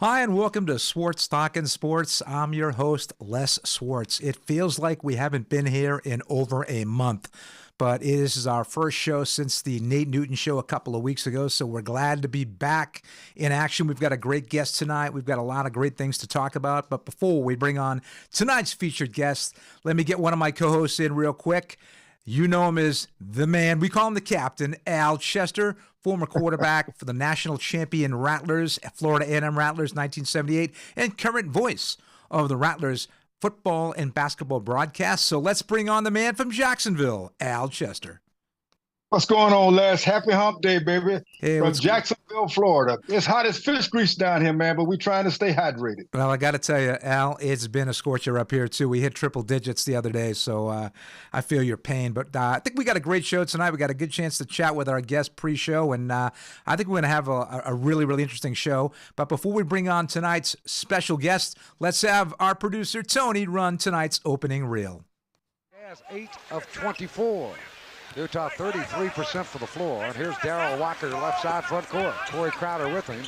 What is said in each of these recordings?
Hi, and welcome to Swartz Talkin Sports. I'm your host, Les Swartz. It feels like we haven't been here in over a month, but this is our first show since the Nate Newton show a couple of weeks ago, so we're glad to be back in action. We've got a great guest tonight. We've got a lot of great things to talk about, but before we bring on tonight's featured guest, let me get one of my co-hosts in real quick. You know him as the man. We call him the captain, Al Chester, former quarterback for the national champion Rattlers, Florida A&M Rattlers, 1978, and current voice of the Rattlers football and basketball broadcast. So let's bring on the man from Jacksonville, Al Chester. What's going on, Les? Happy hump day, baby. Hey, from Jacksonville, Florida. It's hot as fish grease down here, man, but we're trying to stay hydrated. Well, I got to tell you, Al, it's been a scorcher up here, too. We hit triple digits the other day, so I feel your pain. But I think we got a great show tonight. We got a good chance to chat with our guest pre-show, and I think we're going to have a really, really interesting show. But before we bring on tonight's special guest, let's have our producer, Tony, run tonight's opening reel. Yes, 8 of 24. Utah 33% for the floor. And here's Darrell Walker, left side front court. Corey Crowder with him.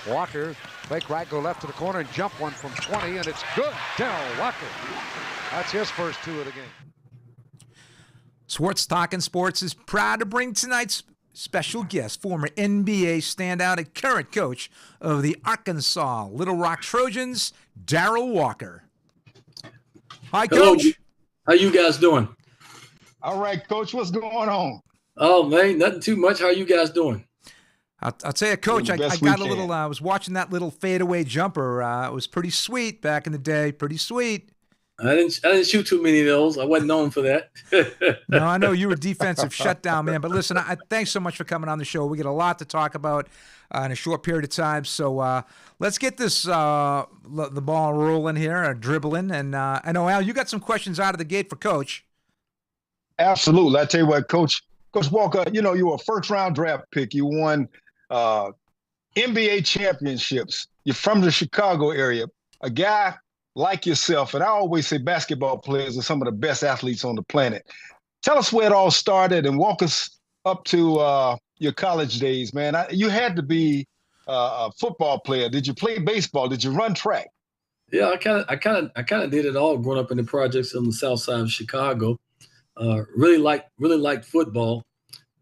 Walker, fake right, go left to the corner and jump one from 20, and it's good. Darrell Walker. That's his first two of the game. Swartz Talkin Sports is proud to bring tonight's special guest, former NBA standout and current coach of the Arkansas Little Rock Trojans, Darrell Walker. Hi, Coach. Hello. How you guys doing? All right, Coach, what's going on? Oh, man, nothing too much. How you guys doing? I'll tell you, Coach, I got a little, I was watching that little fadeaway jumper. It was pretty sweet back in the day, pretty sweet. I didn't shoot too many of those. I wasn't known for that. No, I know you were defensive shutdown, man. But listen, thanks so much for coming on the show. We get a lot to talk about in a short period of time. So let's get this the ball rolling here, dribbling. And I know, Al, you got some questions out of the gate for Coach. Absolutely. I tell you what, Coach Walker, you know, you were a first-round draft pick. You won NBA championships. You're from the Chicago area. A guy like yourself, and I always say basketball players are some of the best athletes on the planet. tell us where it all started and walk us up to your college days, man. You had to be a football player. Did you play baseball? Did you run track? Yeah, I kind of did it all growing up in the projects on the south side of Chicago. Really liked football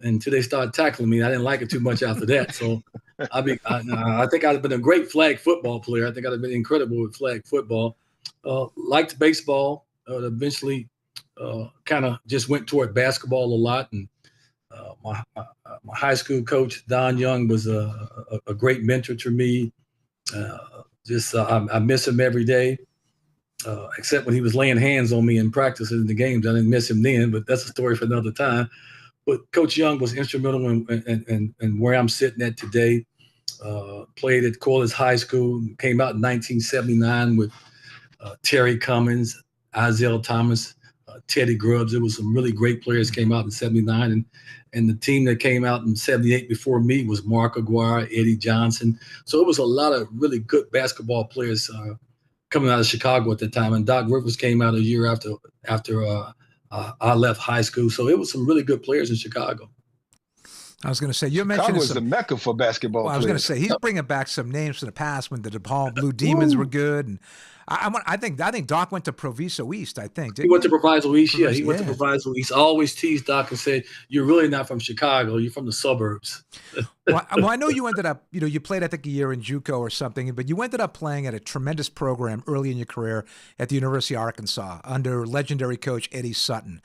until they started tackling me. I didn't like it too much after that. So I think I'd have been a great flag football player. I think I'd have been incredible with flag football. Liked baseball. Eventually, kind of just went toward basketball a lot. And my high school coach, Don Young, was a great mentor to me. I miss him every day, except when he was laying hands on me in practice in the games. I didn't miss him then, but that's a story for another time. But Coach Young was instrumental in where I'm sitting at today. Played at Corliss High School, came out in 1979 with Terry Cummins, Isaiah Thomas, Teddy Grubbs. There was some really great players came out in 79. And the team that came out in 78 before me was Mark Aguirre, Eddie Johnson. So it was a lot of really good basketball players coming out of Chicago at the time. And Doc Rivers came out a year after I left high school. So it was some really good players in Chicago. I was going to say, you mentioned Chicago was the mecca for basketball players. I was going to say, he's bringing back some names from the past when the DePaul Blue Demons were good. And I think Doc went to Proviso East, I think. He went to Proviso East, yeah. He went to Proviso East. I always teased Doc and said, you're really not from Chicago. You're from the suburbs. Well, I know you ended up, you played, I think, a year in JUCO or something, but you ended up playing at a tremendous program early in your career at the University of Arkansas under legendary coach Eddie Sutton.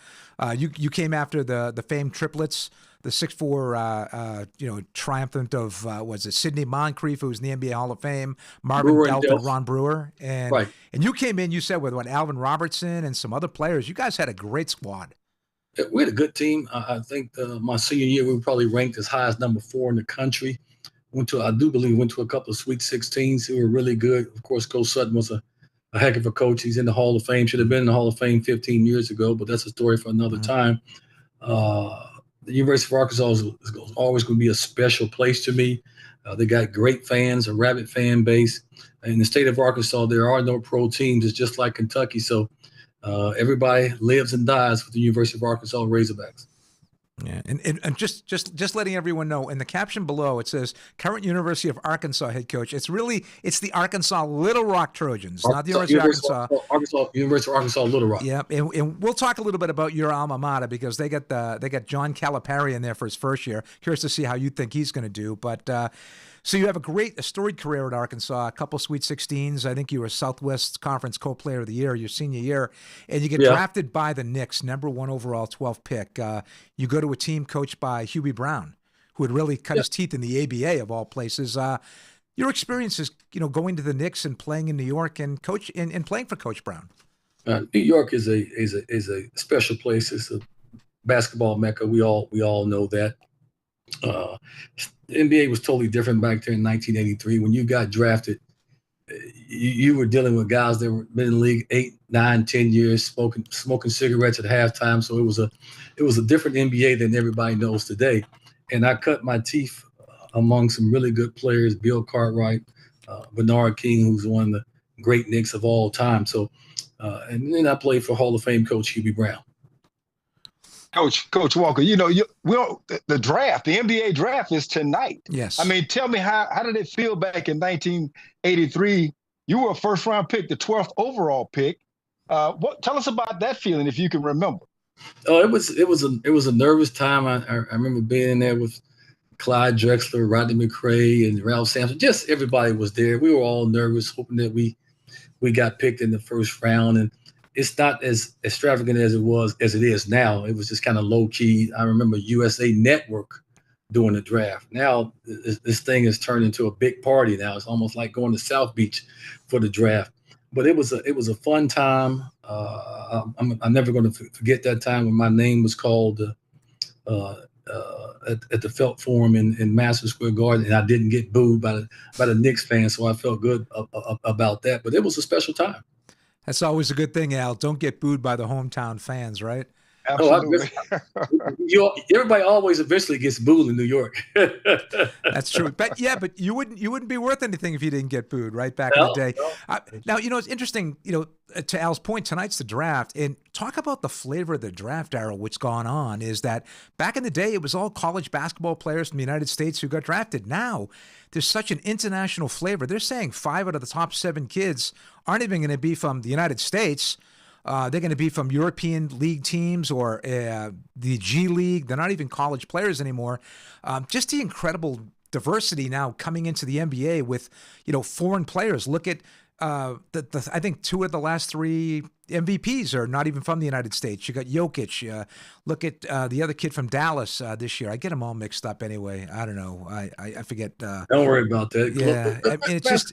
You came after the famed triplets, the 6'4", triumphant of, was it Sidney Moncrief, who was in the NBA Hall of Fame, Marvin Delta, and Ron Brewer. And you came in, you said, with Alvin Robertson and some other players. You guys had a great squad. We had a good team. I think my senior year, we were probably ranked as high as number 4 in the country. I do believe went to a couple of Sweet 16s who were really good. Of course, Coach Sutton was a heck of a coach. He's in the Hall of Fame. Should have been in the Hall of Fame 15 years ago, but that's a story for another time. The University of Arkansas is always going to be a special place to me. They got great fans, a rabid fan base. In the state of Arkansas, there are no pro teams. It's just like Kentucky. So everybody lives and dies with the University of Arkansas Razorbacks. Yeah, and just letting everyone know, in the caption below, it says current University of Arkansas head coach. It's the Arkansas Little Rock Trojans, not the University of Arkansas. University of Arkansas Little Rock. Yeah, and we'll talk a little bit about your alma mater because they got John Calipari in there for his first year. Curious to see how you think he's going to do, but. So you have a storied career at Arkansas, a couple Sweet 16s. I think you were Southwest Conference Co-Player of the Year your senior year, and you get drafted by the Knicks, number 1 overall, 12th pick. You go to a team coached by Hubie Brown, who had really cut his teeth in the ABA of all places. Your experiences, going to the Knicks and playing in New York and playing for Coach Brown. New York is a special place. It's a basketball mecca. We all know that. The NBA was totally different back there in 1983. When you got drafted, you were dealing with guys that were been in the league 8, 9, 10 years, smoking cigarettes at halftime. So it was a different NBA than everybody knows today. And I cut my teeth among some really good players, Bill Cartwright, Bernard King, who's one of the great Knicks of all time. So, and then I played for Hall of Fame coach Hubie Brown. Coach Walker, the draft, the NBA draft is tonight. Yes. I mean, tell me how did it feel back in 1983? You were a first-round pick, the 12th overall pick. Tell us about that feeling, if you can remember. Oh, it was a nervous time. I remember being in there with Clyde Drexler, Rodney McRae, and Ralph Sampson. Just everybody was there. We were all nervous, hoping that we got picked in the first round. And it's not as extravagant as it is now. It was just kind of low key. I remember USA Network doing the draft. Now this thing has turned into a big party. Now it's almost like going to South Beach for the draft. But it was a fun time. I'm never going to forget that time when my name was called at the Felt Forum in Madison Square Garden, and I didn't get booed by the Knicks fans, so I felt good about that. But it was a special time. That's always a good thing, Al. Don't get booed by the hometown fans, right? Absolutely. Everybody always eventually gets booed in New York. That's true. But yeah, but you wouldn't be worth anything if you didn't get booed, right? Back in the day. Now, it's interesting, to Al's point, tonight's the draft. And talk about the flavor of the draft, Darrell, what's gone on is that back in the day, it was all college basketball players from the United States who got drafted. Now, there's such an international flavor. They're saying 5 out of the top 7 kids aren't even going to be from the United States. They're going to be from European League teams or the G League. They're not even college players anymore. Just the incredible diversity now coming into the NBA with, foreign players. Look at I think 2 of the last 3 MVPs are not even from the United States. You got Jokic. Look at the other kid from Dallas this year. I get them all mixed up anyway. I don't know. I forget. Don't worry about that. Yeah, it's just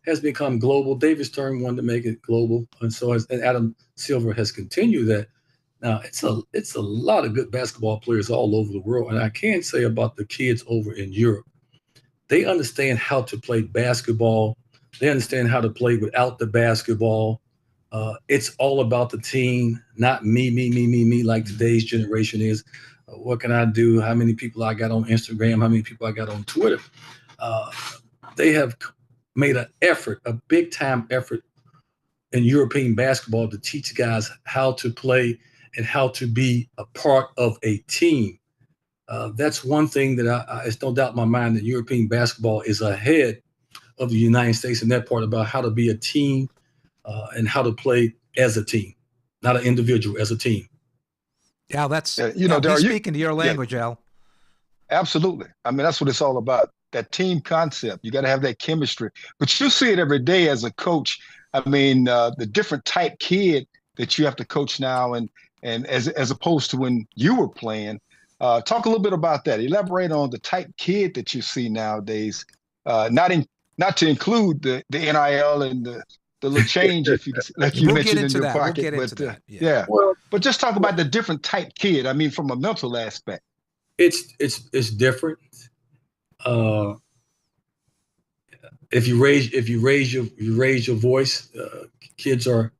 has become global. David Stern wanted to make it global, and so and Adam Silver has continued that. Now it's a lot of good basketball players all over the world, and I can say about the kids over in Europe, they understand how to play basketball. They understand how to play without the basketball. It's all about the team, not me, like today's generation is. What can I do? How many people I got on Instagram? How many people I got on Twitter? They have made an effort, a big time effort in European basketball to teach guys how to play and how to be a part of a team. That's one thing that it's no doubt in my mind that European basketball is ahead of the United States in that part about how to be a team and how to play as a team, not an individual, as a team. Al, that's, he's speaking to your language, Al. Absolutely. I mean, that's what it's all about. That team concept. You got to have that chemistry. But you see it every day as a coach. I mean, the different type kid that you have to coach now and as opposed to when you were playing. Talk a little bit about that. Elaborate on the type kid that you see nowadays. Not to include the NIL and the little change if you like you mentioned in your pocket. But just talk about the different type kid. I mean, from a mental aspect. It's different. If you raise your voice, kids are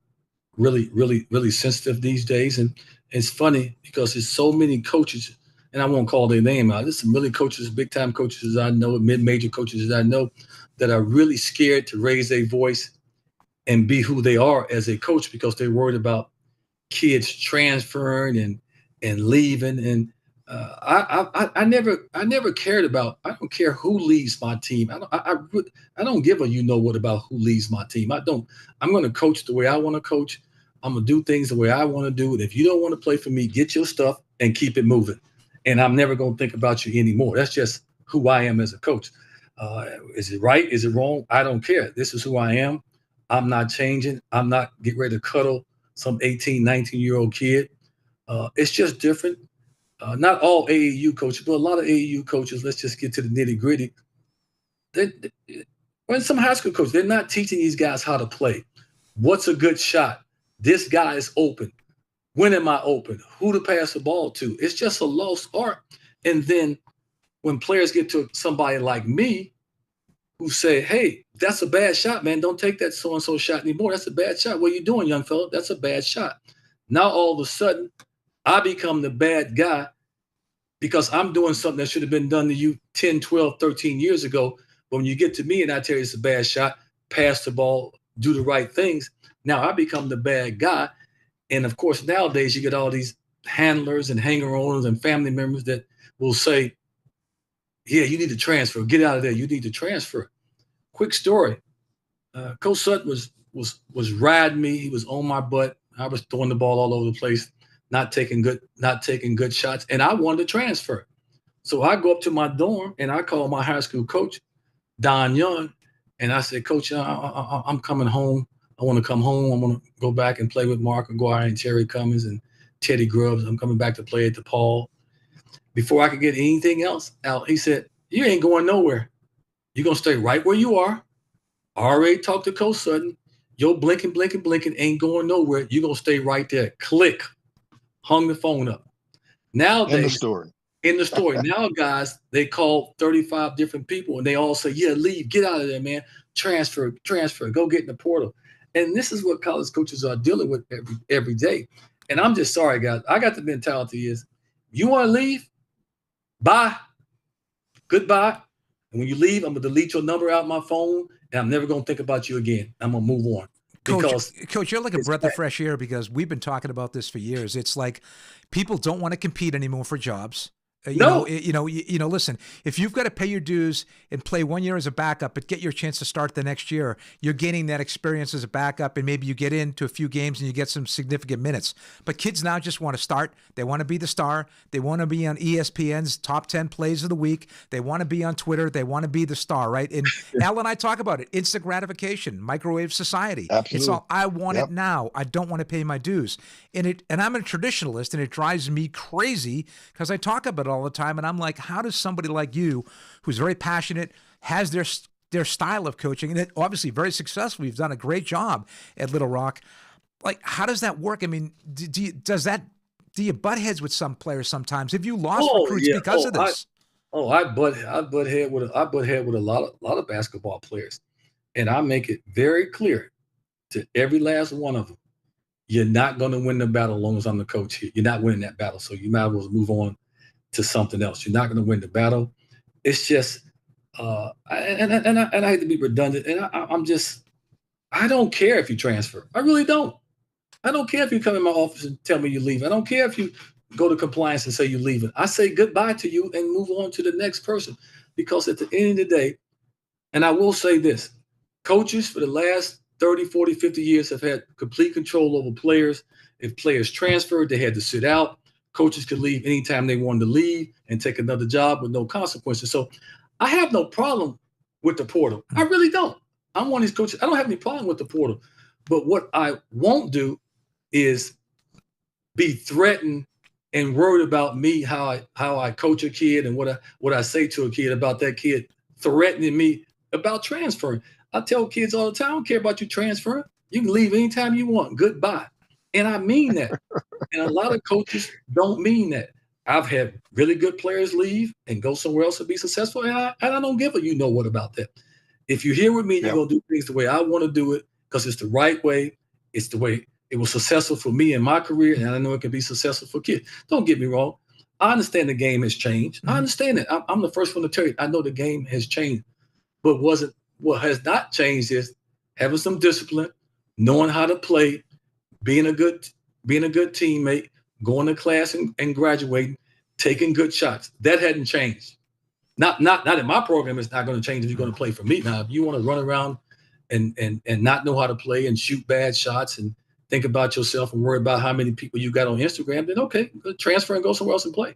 really sensitive these days, and it's funny because there's so many coaches, and I won't call their name out. There's some really coaches, big time coaches I know, mid-major coaches I know, that are really scared to raise their voice and be who they are as a coach because they're worried about kids transferring and leaving. And I never cared about. I don't care who leaves my team. I don't give a what about who leaves my team. I don't. I'm going to coach the way I want to coach. I'm going to do things the way I want to do it. If you don't want to play for me, get your stuff and keep it moving. And I'm never going to think about you anymore. That's just who I am as a coach. Is it right? Is it wrong? I don't care. This is who I am. I'm not changing. I'm not getting ready to cuddle some 18, 19-year-old kid. It's just different. Not all AAU coaches, but a lot of AAU coaches, let's just get to the nitty-gritty. When some high school coaches, they're not teaching these guys how to play. What's a good shot? This guy is open. When am I open? Who to pass the ball to? It's just a lost art. And then when players get to somebody like me who say, hey, that's a bad shot, man. Don't take that so-and-so shot anymore. That's a bad shot. What are you doing, young fella? That's a bad shot. Now, all of a sudden, I become the bad guy because I'm doing something that should have been done to you 10, 12, 13 years ago. But when you get to me and I tell you it's a bad shot, pass the ball, do the right things, now I become the bad guy. And, of course, nowadays you get all these handlers and hanger-oners and family members that will say, yeah, you need to transfer. Get out of there. You need to transfer. Quick story. Coach Sutton was riding me. He was on my butt. I was throwing the ball all over the place, not taking good shots, and I wanted to transfer. So I go up to my dorm and I call my high school coach, Don Young, and I said, Coach, I'm coming home. I want to come home. I want to go back and play with Mark Aguirre and Terry Cummings and Teddy Grubbs. I'm coming back to play at DePaul. Before I could get anything else out, he said, you ain't going nowhere. You're going to stay right where you are. I already talked to Coach Sutton. Your blinking ain't going nowhere. You're going to stay right there. Click. Hung the phone up. Nowadays, in the story. Now, guys, they call 35 different people and they all say, yeah, leave. Get out of there, man. Transfer. Go get in the portal. And this is what college coaches are dealing with every day. And I'm just sorry, guys. I got the mentality is, you want to leave? Bye. Goodbye. And when you leave, I'm going to delete your number out my phone, and I'm never going to think about you again. I'm going to move on. Coach, you're like a breath of fresh air, because we've been talking about this for years. It's like people don't want to compete anymore for jobs. Listen, if you've got to pay your dues and play 1 year as a backup, but get your chance to start the next year, you're gaining that experience as a backup, and maybe you get into a few games and you get some significant minutes. But kids now just want to start. They want to be the star. They want to be on ESPN's top 10 plays of the week. They want to be on Twitter. They want to be the star, right? And Al and I talk about it. Instant gratification, microwave society. Absolutely. It's all, I want it now. I don't want to pay my dues. And I'm a traditionalist, and it drives me crazy because I talk about it all the time, and I'm like, how does somebody like you, who's very passionate, has their style of coaching, and it obviously very successful, you've done a great job at Little Rock, like, how does that work? I mean, do you butt heads with some players sometimes? Have you lost recruits because of this? I butt head with a lot of basketball players, and I make it very clear to every last one of them, you're not going to win the battle as long as I'm the coach here. You're not winning that battle, so you might as well move on to something else. You're not going to win the battle. It's just, and I hate to be redundant, and I don't care if you transfer. I really don't. I don't care if you come in my office and tell me you're leaving. I don't care if you go to compliance and say you're leaving. I say goodbye to you and move on to the next person, because at the end of the day, and I will say this, coaches for the last 30, 40, 50 years have had complete control over players. If players transferred, they had to sit out. Coaches could leave anytime they wanted to leave and take another job with no consequences. So I have no problem with the portal. I really don't. I'm one of these coaches. I don't have any problem with the portal. But what I won't do is be threatened and worried about me, how I coach a kid, and what I say to a kid about that kid threatening me about transferring. I tell kids all the time, I don't care about you transferring. You can leave anytime you want. Goodbye. And I mean that. And a lot of coaches don't mean that. I've had really good players leave and go somewhere else and be successful. And I don't give a what about that. If you're here with me, you're going to do things the way I want to do it, because it's the right way. It's the way it was successful for me in my career. And I know it can be successful for kids. Don't get me wrong. I understand the game has changed. I understand it. I'm the first one to tell you, I know the game has changed. But what has not changed is having some discipline, knowing how to play, being a good teammate, going to class and graduating, taking good shots. That hadn't changed. Not in my program. It's not going to change if you're going to play for me. Now, if you want to run around and not know how to play and shoot bad shots and think about yourself and worry about how many people you got on Instagram, then okay, transfer and go somewhere else and play.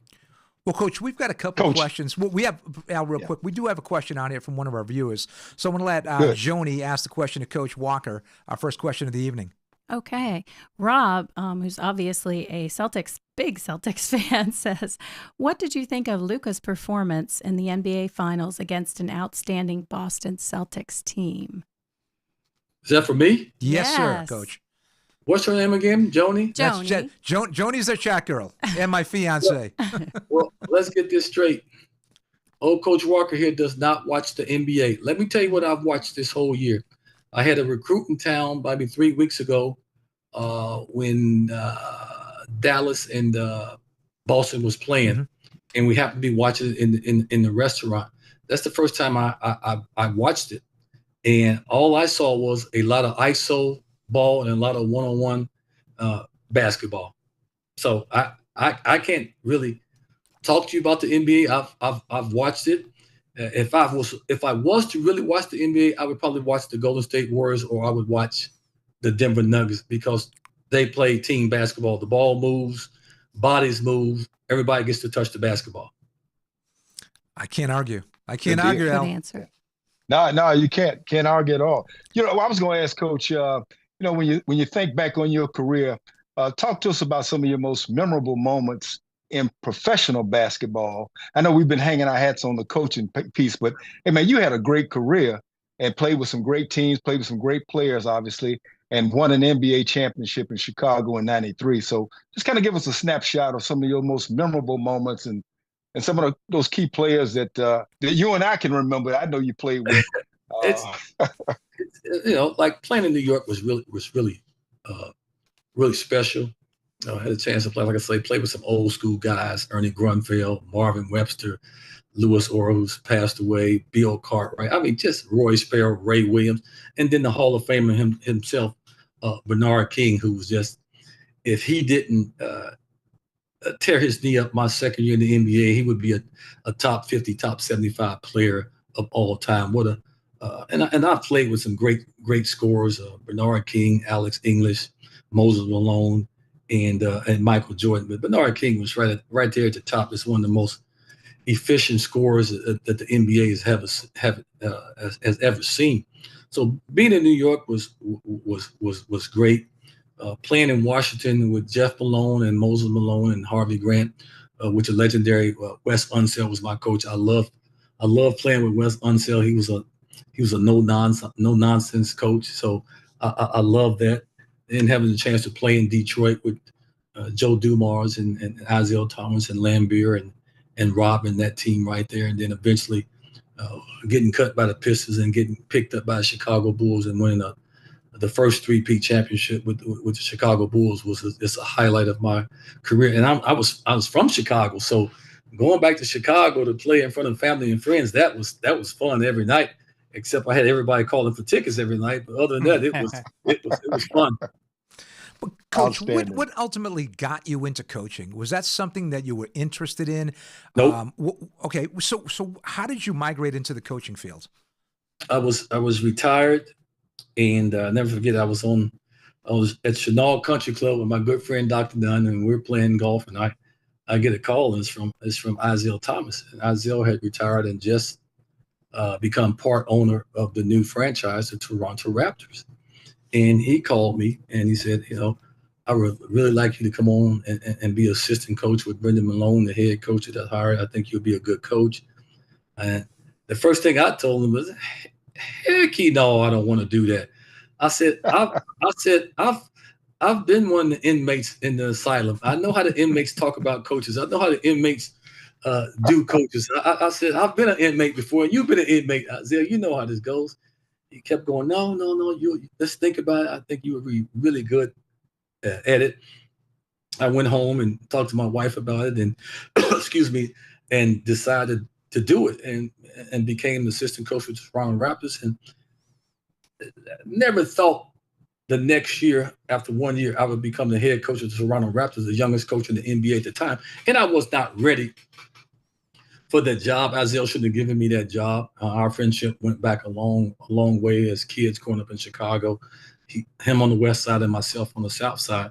Well, Coach, we've got a couple of questions. Well, we have, Al, real quick, we do have a question on here from one of our viewers. So I'm going to let Joni ask the question to Coach Walker, our first question of the evening. Okay. Rob, who's obviously a big Celtics fan, says, what did you think of Luka's performance in the NBA Finals against an outstanding Boston Celtics team? Is that for me? Yes, sir, Coach. What's her name again? Joni? Joni. Joni's their chat girl and my fiance. Well, let's get this straight. Old Coach Walker here does not watch the NBA. Let me tell you what I've watched this whole year. I had a recruit in town maybe 3 weeks ago when Dallas and Boston was playing, and we happened to be watching it in the restaurant. That's the first time I watched it, and all I saw was a lot of ISO ball and a lot of one-on-one basketball. So I can't really talk to you about the NBA. I've watched it. If I was to really watch the NBA, I would probably watch the Golden State Warriors, or I would watch the Denver Nuggets, because they play team basketball. The ball moves, bodies move, everybody gets to touch the basketball. I can't argue. Al. Good answer. No, you can't argue at all. I was going to ask Coach, when you think back on your career, talk to us about some of your most memorable moments in professional basketball. I know we've been hanging our hats on the coaching piece, but hey, man, you had a great career and played with some great teams, played with some great players, obviously, and won an NBA championship in Chicago in '93. So just kind of give us a snapshot of some of your most memorable moments and some of those key players that you and I can remember. I know you played with. Like playing in New York was really special. I had a chance to play, like I say, play with some old school guys, Ernie Grunfeld, Marvin Webster, Lewis Orr, who's passed away, Bill Cartwright. I mean, just Roy Sparrow, Ray Williams, and then the Hall of Famer himself, Bernard King, who was just, if he didn't tear his knee up my second year in the NBA, he would be a top 50, top 75 player of all time. What a and I played with some great scorers, Bernard King, Alex English, Moses Malone, and Michael Jordan. But Bernard King was right there at the top. It's one of the most efficient scorers that the NBA has ever seen. So being in New York was great. Playing in Washington with Jeff Malone and Moses Malone and Harvey Grant, which a legendary Wes Unseld was my coach. I loved playing with Wes Unseld. He was a no nonsense coach. So I love that. And having the chance to play in Detroit with Joe Dumars and Isaiah Thomas and Lambeer and Rob and that team right there, and then eventually getting cut by the Pistons and getting picked up by the Chicago Bulls and winning the first 3-peat championship with the Chicago Bulls it's a highlight of my career. And I was from Chicago, so going back to Chicago to play in front of family and friends, that was fun every night. Except I had everybody calling for tickets every night. But other than that, it was fun. But Coach, what ultimately got you into coaching? Was that something that you were interested in? Nope. Okay, so how did you migrate into the coaching field? I was retired, and I'll never forget. I was at Chenal Country Club with my good friend Dr. Dunn, and we were playing golf, and I get a call, and it's from Isaiah Thomas. And Isaiah had retired and just become part owner of the new franchise, the Toronto Raptors. And he called me and he said, I would really like you to come on and be assistant coach with Brendan Malone, the head coach that I hired. I think you'll be a good coach. And the first thing I told him was, heck no, I don't want to do that. I said, I've been one of the inmates in the asylum. I know how the inmates talk about coaches. I know how the inmates do coaches. I said, I've been an inmate before, and you've been an inmate. Isaiah, you know how this goes. He kept going, no, let's think about it. I think you would be really good at it. I went home and talked to my wife about it and, excuse me, and decided to do it and became the assistant coach with the Toronto Raptors. And never thought the next year, after 1 year, I would become the head coach of the Toronto Raptors, the youngest coach in the NBA at the time. And I was not ready for that job. Isaiah shouldn't have given me that job. Our friendship went back a long way as kids growing up in Chicago. Him on the west side and myself on the south side.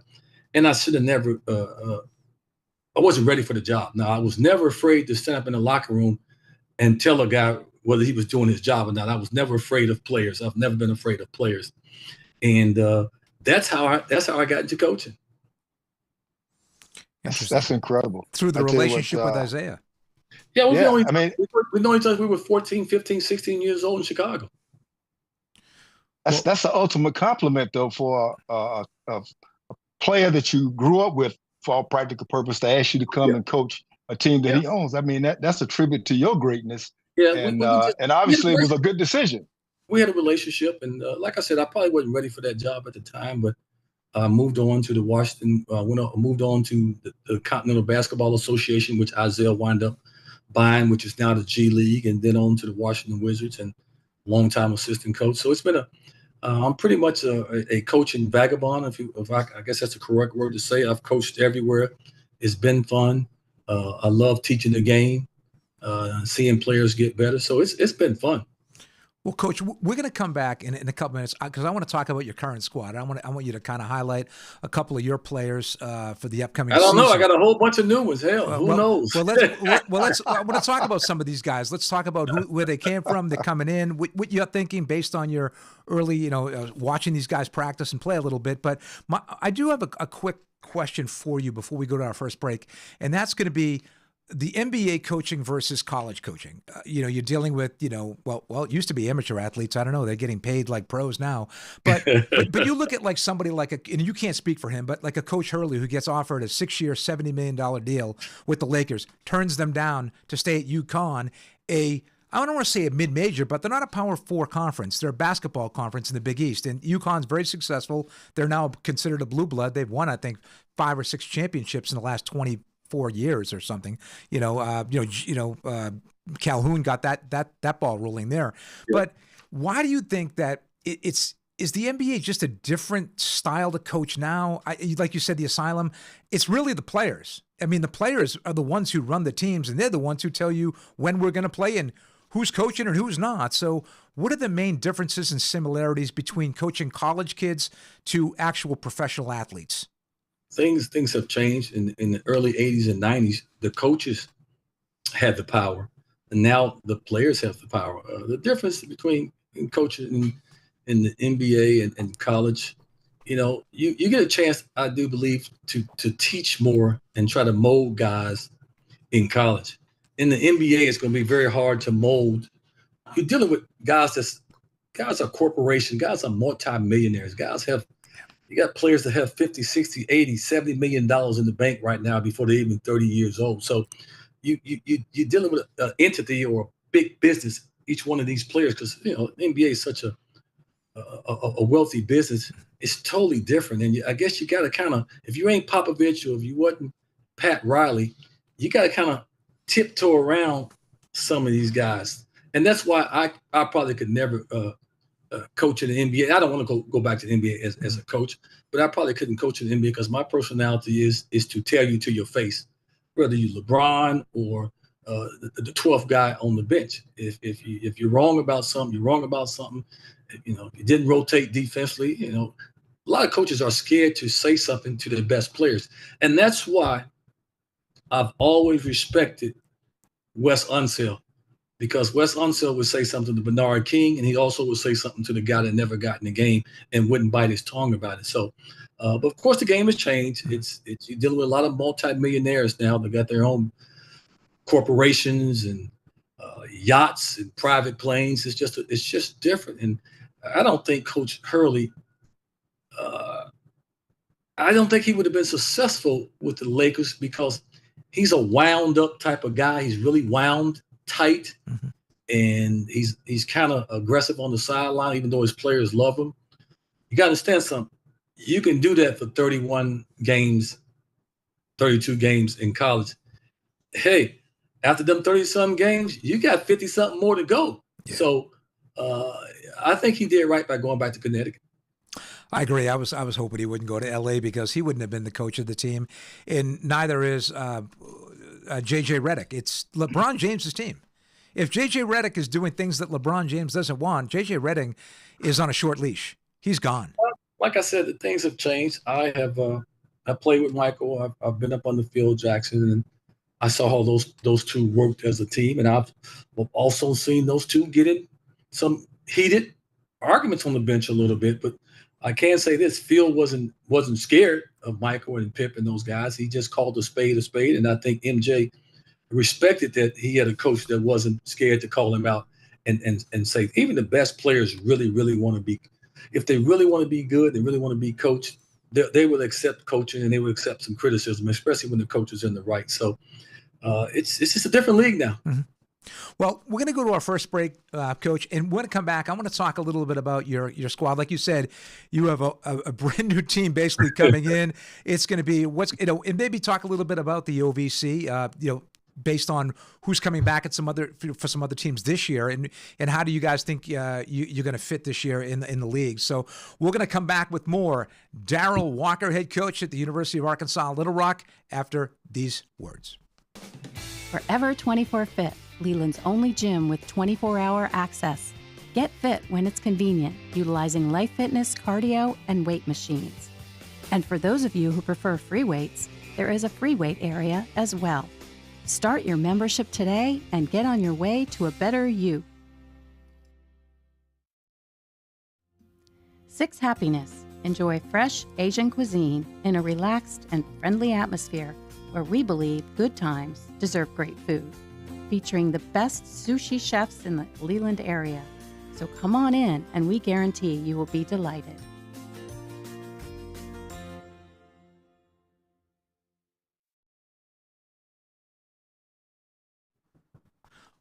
And I should have never, I wasn't ready for the job. Now, I was never afraid to stand up in the locker room and tell a guy whether he was doing his job or not. I was never afraid of players. I've never been afraid of players. And that's how I got into coaching. That's incredible. Through the relationship with Isaiah. Yeah, we know each other. We were 14, 15, 16 years old in Chicago. That's the ultimate compliment, though, for a player that you grew up with, for all practical purpose, to ask you to come and coach a team that he owns. I mean, that's a tribute to your greatness. Yeah, and obviously it was a good decision. We had a relationship, and like I said, I probably wasn't ready for that job at the time, but I moved on to the Washington. Moved on to the Continental Basketball Association, which Isaiah wound up buying, which is now the G League, and then on to the Washington Wizards, and longtime assistant coach. So it's been I'm pretty much a coaching vagabond, if I guess that's the correct word to say. I've coached everywhere. It's been fun. I love teaching the game, seeing players get better. So it's been fun. Well, Coach, we're going to come back in a couple minutes because I want to talk about your current squad. I want you to kind of highlight a couple of your players for the upcoming season. I don't know. I got a whole bunch of new ones. Hell, who knows? Well, let's. I want to talk about some of these guys. Let's talk about where they came from. They're coming in. What you're thinking based on your early, watching these guys practice and play a little bit. But I do have a quick question for you before we go to our first break, and that's going to be the NBA coaching versus college coaching. You're dealing with, it used to be amateur athletes. I don't know. They're getting paid like pros now. But you look at like somebody and you can't speak for him, but like a Coach Hurley who gets offered a 6-year, $70 million deal with the Lakers, turns them down to stay at UConn, a I don't want to say a mid-major, but they're not a Power 4 conference. They're a basketball conference in the Big East. And UConn's very successful. They're now considered a blue blood. They've won, I think, 5 or 6 championships in the last 24 years or something. Calhoun got that ball rolling there. Yeah. But why do you think that is the NBA just a different style to coach now? Like you said, the Asylum, it's really the players. I mean, the players are the ones who run the teams, and they're the ones who tell you when we're going to play and who's coaching and who's not. So what are the main differences and similarities between coaching college kids to actual professional athletes? Things have changed. In the early 80s and 90s, the coaches had the power, and now the players have the power. The difference between coaching in the NBA and college, you get a chance, I do believe, to teach more and try to mold guys in college. In the NBA, it's going to be very hard to mold. You're dealing with guys are corporations, guys are multimillionaires. You got players that have 50, 60, 80, $70 million in the bank right now before they're even 30 years old. So you're dealing with an entity or a big business, each one of these players, because NBA is such a wealthy business. It's totally different. And I guess you got to kind of, if you ain't Popovich or if you wasn't Pat Riley, you got to kind of tiptoe around some of these guys. And that's why I probably could never coach in the NBA. I don't want to go back to the NBA as a coach, but I probably couldn't coach in the NBA because my personality is to tell you to your face, whether you're LeBron or the 12th guy on the bench. If you're wrong about something, you're wrong about something. You didn't rotate defensively. A lot of coaches are scared to say something to their best players, and that's why I've always respected Wes Unseld, because Wes Unseld would say something to Bernard King, and he also would say something to the guy that never got in the game and wouldn't bite his tongue about it. So, but of course, the game has changed. It's you're dealing with a lot of multimillionaires now. They got their own corporations and yachts and private planes. It's just different. And I don't think Coach Hurley. I don't think he would have been successful with the Lakers because he's a wound up type of guy. He's really wound tight, and he's kind of aggressive on the sideline, even though his players love him. You got to understand something. You can do that for 31 games, 32 games in college. Hey, after them 30-something games, you got 50-something more to go. Yeah. So I think he did right by going back to Connecticut. I agree. I was hoping he wouldn't go to L.A. because he wouldn't have been the coach of the team, and neither is J.J. Redick. It's LeBron James's team. If J.J. Redick is doing things that LeBron James doesn't want, J.J. Redick is on a short leash. He's gone. Like I said, the things have changed. I played with Michael. I've been up on the field, Jackson, and I saw how those two worked as a team, and I've also seen those two get in some heated arguments on the bench a little bit. But I can say this: Phil wasn't scared of Michael and Pip and those guys. He just called a spade, and I think MJ respected that he had a coach that wasn't scared to call him out and say. Even the best players really want to be, if they really want to be good, they really want to be coached, they will accept coaching and they will accept some criticism, especially when the coach is in the right. So it's just a different league now. Mm-hmm. Well, we're going to go to our first break, Coach, and we're going to come back. I want to talk a little bit about your squad. Like you said, you have a brand new team basically coming in. It's going to be and maybe talk a little bit about the OVC, based on who's coming back at for some other teams this year, and how do you guys think you're going to fit this year in the league? So we're going to come back with more Darrell Walker, head coach at the University of Arkansas Little Rock, after these words. Forever 24 Fit, Leland's only gym with 24-hour access. Get fit when it's convenient, utilizing Life Fitness, cardio, and weight machines. And for those of you who prefer free weights, there is a free weight area as well. Start your membership today and get on your way to a better you. Six Happiness. Enjoy fresh Asian cuisine in a relaxed and friendly atmosphere where we believe good times deserve great food. Featuring the best sushi chefs in the Leland area. So come on in and we guarantee you will be delighted.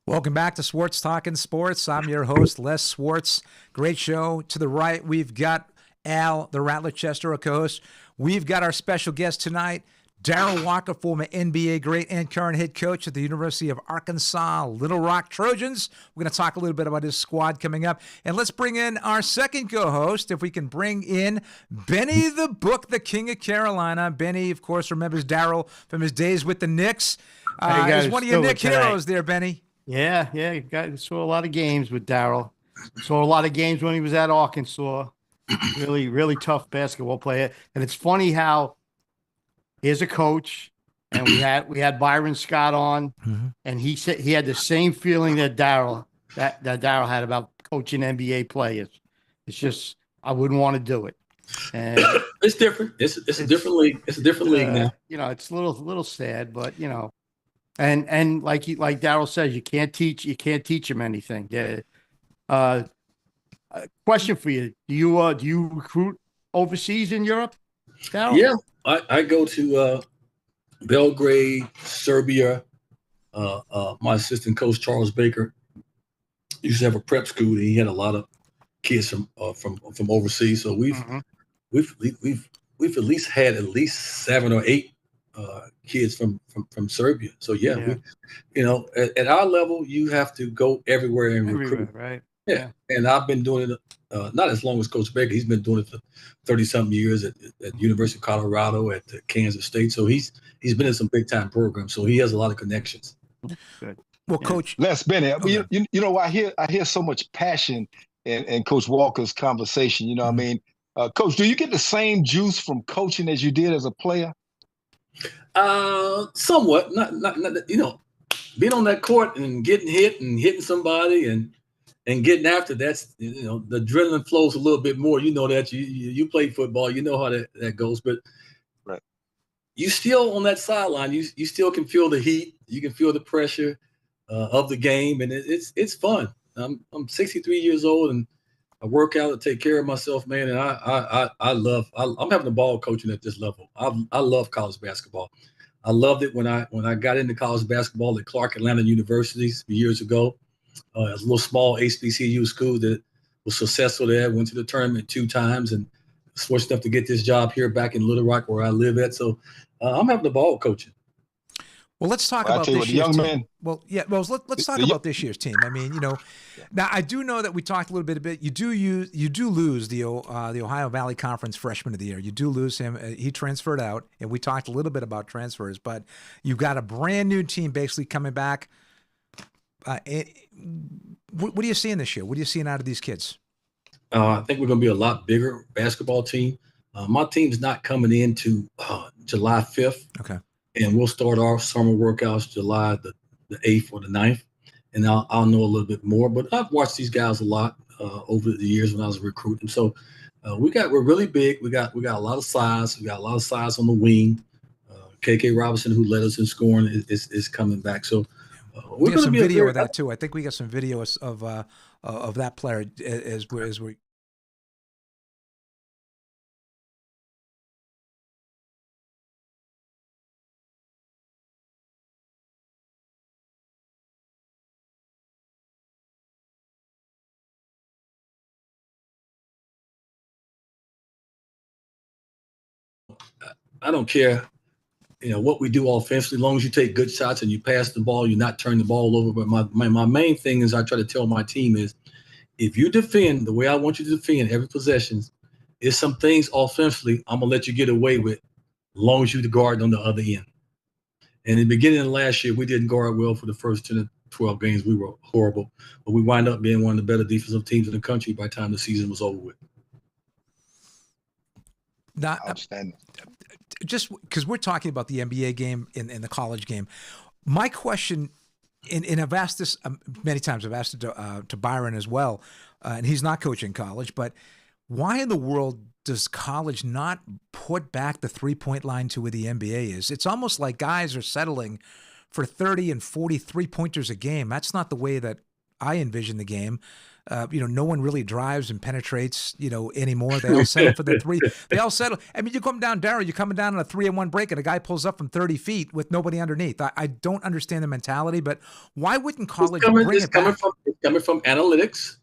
Welcome back to Swartz Talkin Sports. I'm your host, Les Swartz. Great show. To the right, we've got Al, the Rattler Chester, a co-host. We've got our special guest tonight, Darrell Walker, former NBA great and current head coach at the University of Arkansas, Little Rock Trojans. We're going to talk a little bit about his squad coming up. And let's bring in our second co-host, if we can bring in Benny the Book, the King of Carolina. Benny, of course, remembers Darrell from his days with the Knicks. He's one of your Knick heroes there, Benny. Yeah. Saw a lot of games with Darrell. Saw a lot of games when he was at Arkansas. Really, really tough basketball player. And it's funny how here's a coach, and we had Byron Scott on, and he said he had the same feeling that Darrell had about coaching NBA players. It's just I wouldn't want to do it. And it's different. It's a different league. It's a different league now. It's a little sad, but And like Darrell says, you can't teach him anything. Question for you: Do you recruit overseas in Europe, Darrell? Yeah, I go to Belgrade, Serbia. My assistant coach Charles Baker used to have a prep school. And he had a lot of kids from overseas. So we've at least had 7 or 8. Kids from Serbia. So we, at our level, you have to go everywhere and recruit. Right? Yeah. And I've been doing it not as long as Coach Baker. He's been doing it for 30-something years at University of Colorado, at Kansas State. So he's been in some big time programs. So he has a lot of connections. Good. Well, Coach Les, Benny, I hear so much passion in Coach Walker's conversation. I mean, Coach, do you get the same juice from coaching as you did as a player? Somewhat, not being on that court and getting hit and hitting somebody and getting after, that's the adrenaline flows a little bit more. That you play football, how that goes, but right, you still on that sideline, you still can feel the heat, you can feel the pressure of the game, and it's fun. I'm 63 years old and I work out to take care of myself, man, and I'm having a ball coaching at this level. I love college basketball. I loved it when I got into college basketball at Clark Atlanta University years ago. It was a little small HBCU school that was successful there. Went to the tournament 2 times and was fortunate enough to get this job here back in Little Rock where I live at. So I'm having the ball coaching. Well, let's talk about this year's team. Let's talk about this year's team. I mean, now I do know that we talked a little bit. You do lose the Ohio Valley Conference Freshman of the Year. You do lose him. He transferred out, and we talked a little bit about transfers. But you've got a brand new team basically coming back. What are you seeing this year? What are you seeing out of these kids? I think we're going to be a lot bigger basketball team. My team's not coming into July 5th. Okay. And we'll start our summer workouts July the 8th or the 9th. And I'll know a little bit more. But I've watched these guys a lot over the years when I was recruiting. So we're really big. We got a lot of size. We got a lot of size on the wing. KK Robinson, who led us in scoring, is coming back. So we got some video of that too. I think we got some videos of that player as we. I don't care, what we do offensively, as long as you take good shots and you pass the ball, you're not turning the ball over. But my main thing is I try to tell my team is if you defend the way I want you to defend every possession, there's some things offensively I'm going to let you get away with as long as you guard on the other end. And in the beginning of last year, we didn't guard well for the first 10 to 12 games. We were horrible. But we wind up being one of the better defensive teams in the country by the time the season was over with. Outstanding. Just because we're talking about the NBA game and the college game, my question, and I've asked this many times, I've asked it to Byron as well, and he's not coaching college, but why in the world does college not put back the three-point line to where the NBA is? It's almost like guys are settling for 30 and 40 three-pointers a game. That's not the way that I envision the game. No one really drives and penetrates, anymore. They all settle for the three. They all settle. I mean, you come down, Darrell, you're coming down on a 3-and-1 break, and a guy pulls up from 30 feet with nobody underneath. I don't understand the mentality, but why wouldn't college bring it back? It's coming from analytics.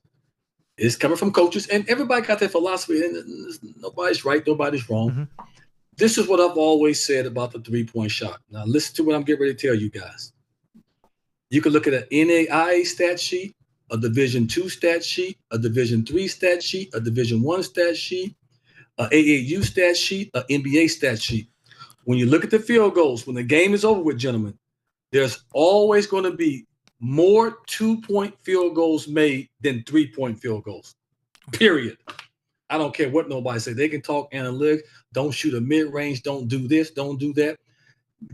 It's coming from coaches, and everybody got their philosophy, and nobody's right, nobody's wrong. Mm-hmm. This is what I've always said about the three-point shot. Now, listen to what I'm getting ready to tell you guys. You can look at an NAIA stat sheet, a Division II stat sheet, a Division III stat sheet, a Division I stat sheet, a AAU stat sheet, an NBA stat sheet. When you look at the field goals, when the game is over with, gentlemen, there's always going to be more 2-point field goals made than 3-point field goals, period. I don't care what nobody say. They can talk analytics, don't shoot a mid-range, don't do this, don't do that.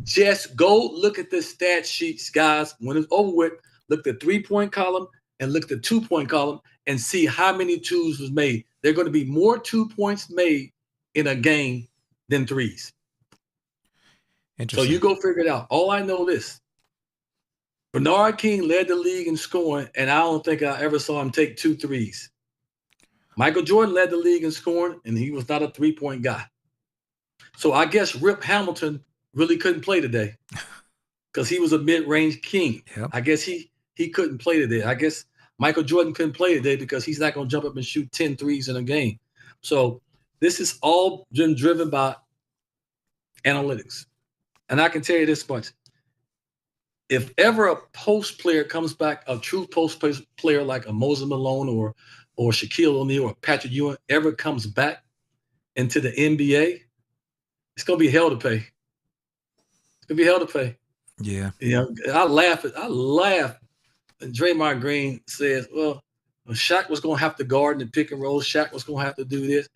Just go look at the stat sheets, guys. When it's over with, look at the 3-point column and look at the 2-point column and see how many twos was made. There are going to be more 2 points made in a game than threes. So you go figure it out. All I know this. Bernard King led the league in scoring, and I don't think I ever saw him take 2 threes. Michael Jordan led the league in scoring, and he was not a 3-point guy. So I guess Rip Hamilton really couldn't play today because he was a mid-range king. Yep. I guess he couldn't play today. I guess Michael Jordan couldn't play today because he's not going to jump up and shoot 10 threes in a game. So this is all been driven by analytics. And I can tell you this much. If ever a post player comes back, a true post player like a Moses Malone or Shaquille O'Neal or Patrick Ewing ever comes back into the NBA, it's going to be hell to pay. It's going to be hell to pay. Yeah. I laugh. And Draymond Green says, well, Shaq was going to have to guard in the pick and roll. Shaq was going to have to do this.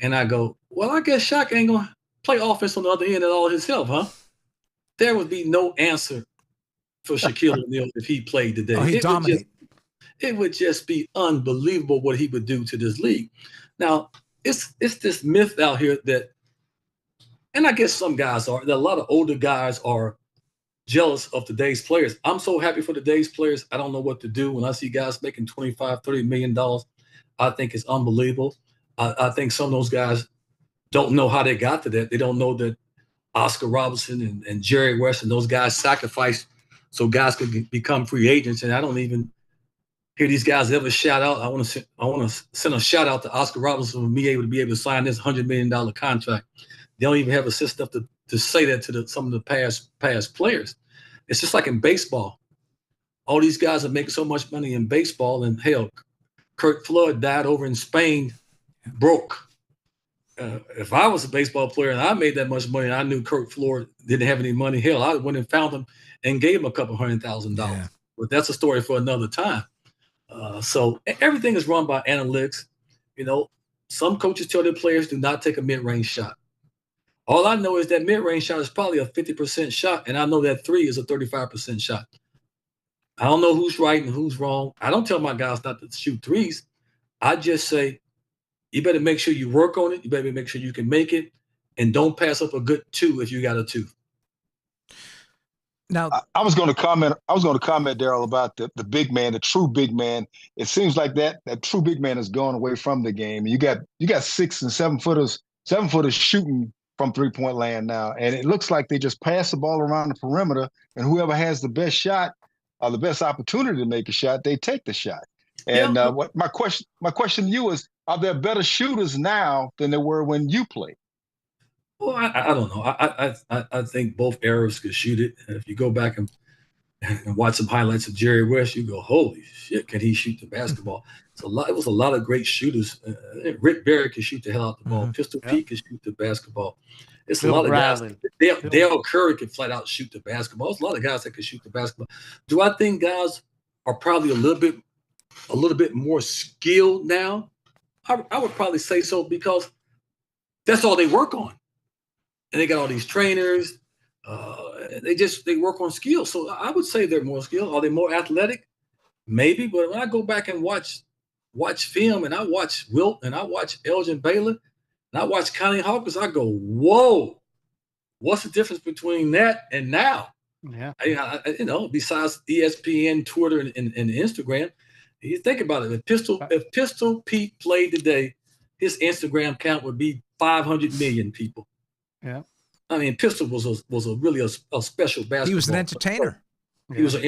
And I go, well, I guess Shaq ain't going to play offense on the other end at all himself, huh? There would be no answer for Shaquille O'Neal if he played today. Oh, he'd dominate. It would just be unbelievable what he would do to this league. Now, it's this myth out here that, and I guess some guys are, that a lot of older guys are jealous of today's players. I'm so happy for today's players. I don't know what to do when I see guys making $25, $30 million. I think it's unbelievable. I think some of those guys don't know how they got to that. They don't know that Oscar Robertson and Jerry West and those guys sacrificed so guys could become free agents. And I don't even hear these guys ever shout out. I want to send a shout out to Oscar Robertson for me able to sign this $100 million contract. They don't even have a system to say that to some of the past players. It's just like in baseball. All these guys are making so much money in baseball, and hell, Kurt Flood died over in Spain broke. If I was a baseball player and I made that much money and I knew Kurt Flood didn't have any money, hell, I went and found him and gave him a couple $100,000. Yeah. But that's a story for another time. So everything is run by analytics. Some coaches tell their players do not take a mid-range shot. All I know is that mid-range shot is probably a 50% shot, and I know that 3 is a 35% shot. I don't know who's right and who's wrong. I don't tell my guys not to shoot threes. I just say, you better make sure you work on it. You better make sure you can make it, and don't pass up a good 2 if you got a 2. Now, I was going to comment, Darrell, about the big man, the true big man. It seems like that true big man has gone away from the game. You got 6 and 7 footers shooting from 3-point land now, and it looks like they just pass the ball around the perimeter, and whoever has the best shot or the best opportunity to make a shot, they take the shot. And what my question to you is: are there better shooters now than there were when you played? Well, I don't know. I think both eras could shoot it. If you go back and watch some highlights of Jerry West, you go, holy shit, can he shoot the basketball? It was a lot of great shooters. Rick Barry could shoot the hell out the ball. Pistol Pete could shoot the basketball. It's a lot of guys. Dale Curry could flat out shoot the basketball. There's a lot of guys that could shoot the basketball. Do I think guys are probably a little bit more skilled now? I would probably say so, because that's all they work on. And they got all these trainers. They work on skills. So I would say they're more skilled. Are they more athletic? Maybe. But when I go back and watch film, and I watch Wilt, and I watch Elgin Baylor, and I watch Connie Hawkins, I go, whoa, what's the difference between that and now? Yeah. Besides ESPN, Twitter, and Instagram, You think about it. If Pistol Pete played today, his Instagram count would be 500 million people. Yeah. I mean, Pistol was really a special basketball. He was an entertainer. He was an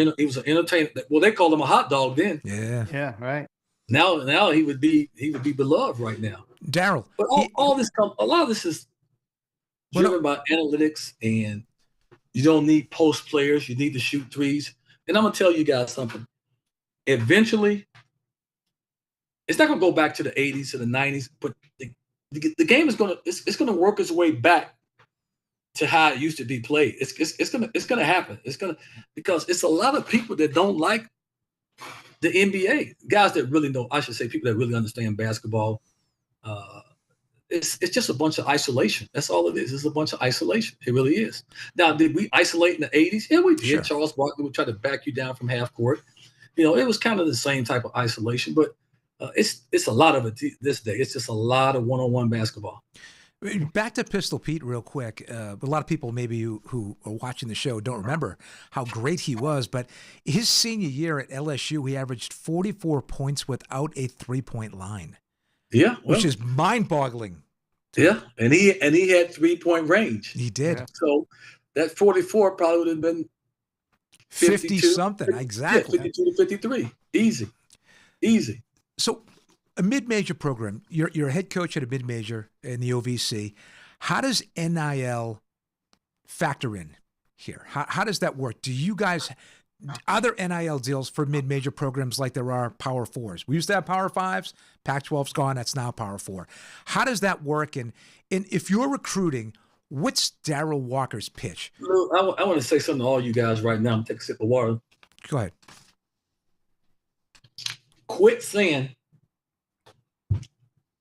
entertainer. Well, they called him a hot dog then. Yeah. Yeah. Right. Now he would be beloved right now. Darrell. But a lot of this is driven by analytics, and you don't need post players. You need to shoot threes. And I'm gonna tell you guys something. Eventually, it's not gonna go back to the 80s or the 90s, but the game is gonna work its way back to how it used to be played. It's gonna happen. Because it's a lot of people that don't like the NBA. Guys that really know, I should say, people that really understand basketball. It's just a bunch of isolation. That's all it is. It's a bunch of isolation. It really is. Now, did we isolate in the 80s? Yeah, we did. Sure. Charles Barkley would try to back you down from half court. It was kind of the same type of isolation, but it's a lot of it this day. It's just a lot of one-on-one basketball. Back to Pistol Pete real quick. A lot of people maybe who are watching the show don't remember how great he was, but his senior year at LSU, he averaged 44 points without a three-point line. Yeah. Which is mind-boggling. Yeah, and he had 3-point range. He did. So that 44 probably would have been 50-something, exactly. Yeah, 52 to 53. Easy. So a mid-major program, you're a head coach at a mid-major in the OVC. How does NIL factor in here? How does that work? Do you guys, are there NIL deals for mid-major programs like there are Power Fours? We used to have Power Fives. Pac-12's gone. That's now Power Four. How does that work? And if you're recruiting, what's Darrell Walker's pitch? Well, I want to say something to all you guys right now. Take a sip of water. Go ahead. Quit saying,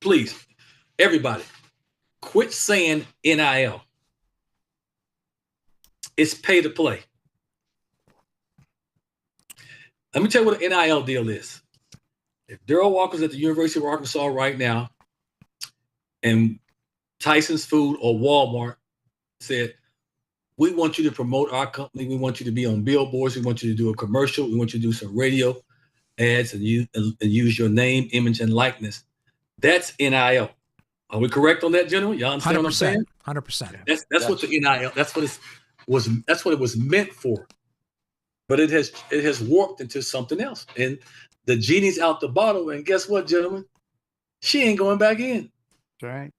please, everybody, quit saying NIL. It's pay to play. Let me tell you what an NIL deal is. If Darrell Walker's at the University of Arkansas right now and Tyson's Food or Walmart said, we want you to promote our company. We want you to be on billboards. We want you to do a commercial. We want you to do some radio ads and use your name, image, and likeness. That's NIL. Are we correct on that, gentlemen? Y'all understand 100%, what I'm saying? 100%. That's what the NIL. That's what it was meant for. But it has warped into something else. And the genie's out the bottle. And guess what, gentlemen? She ain't going back in. That's right.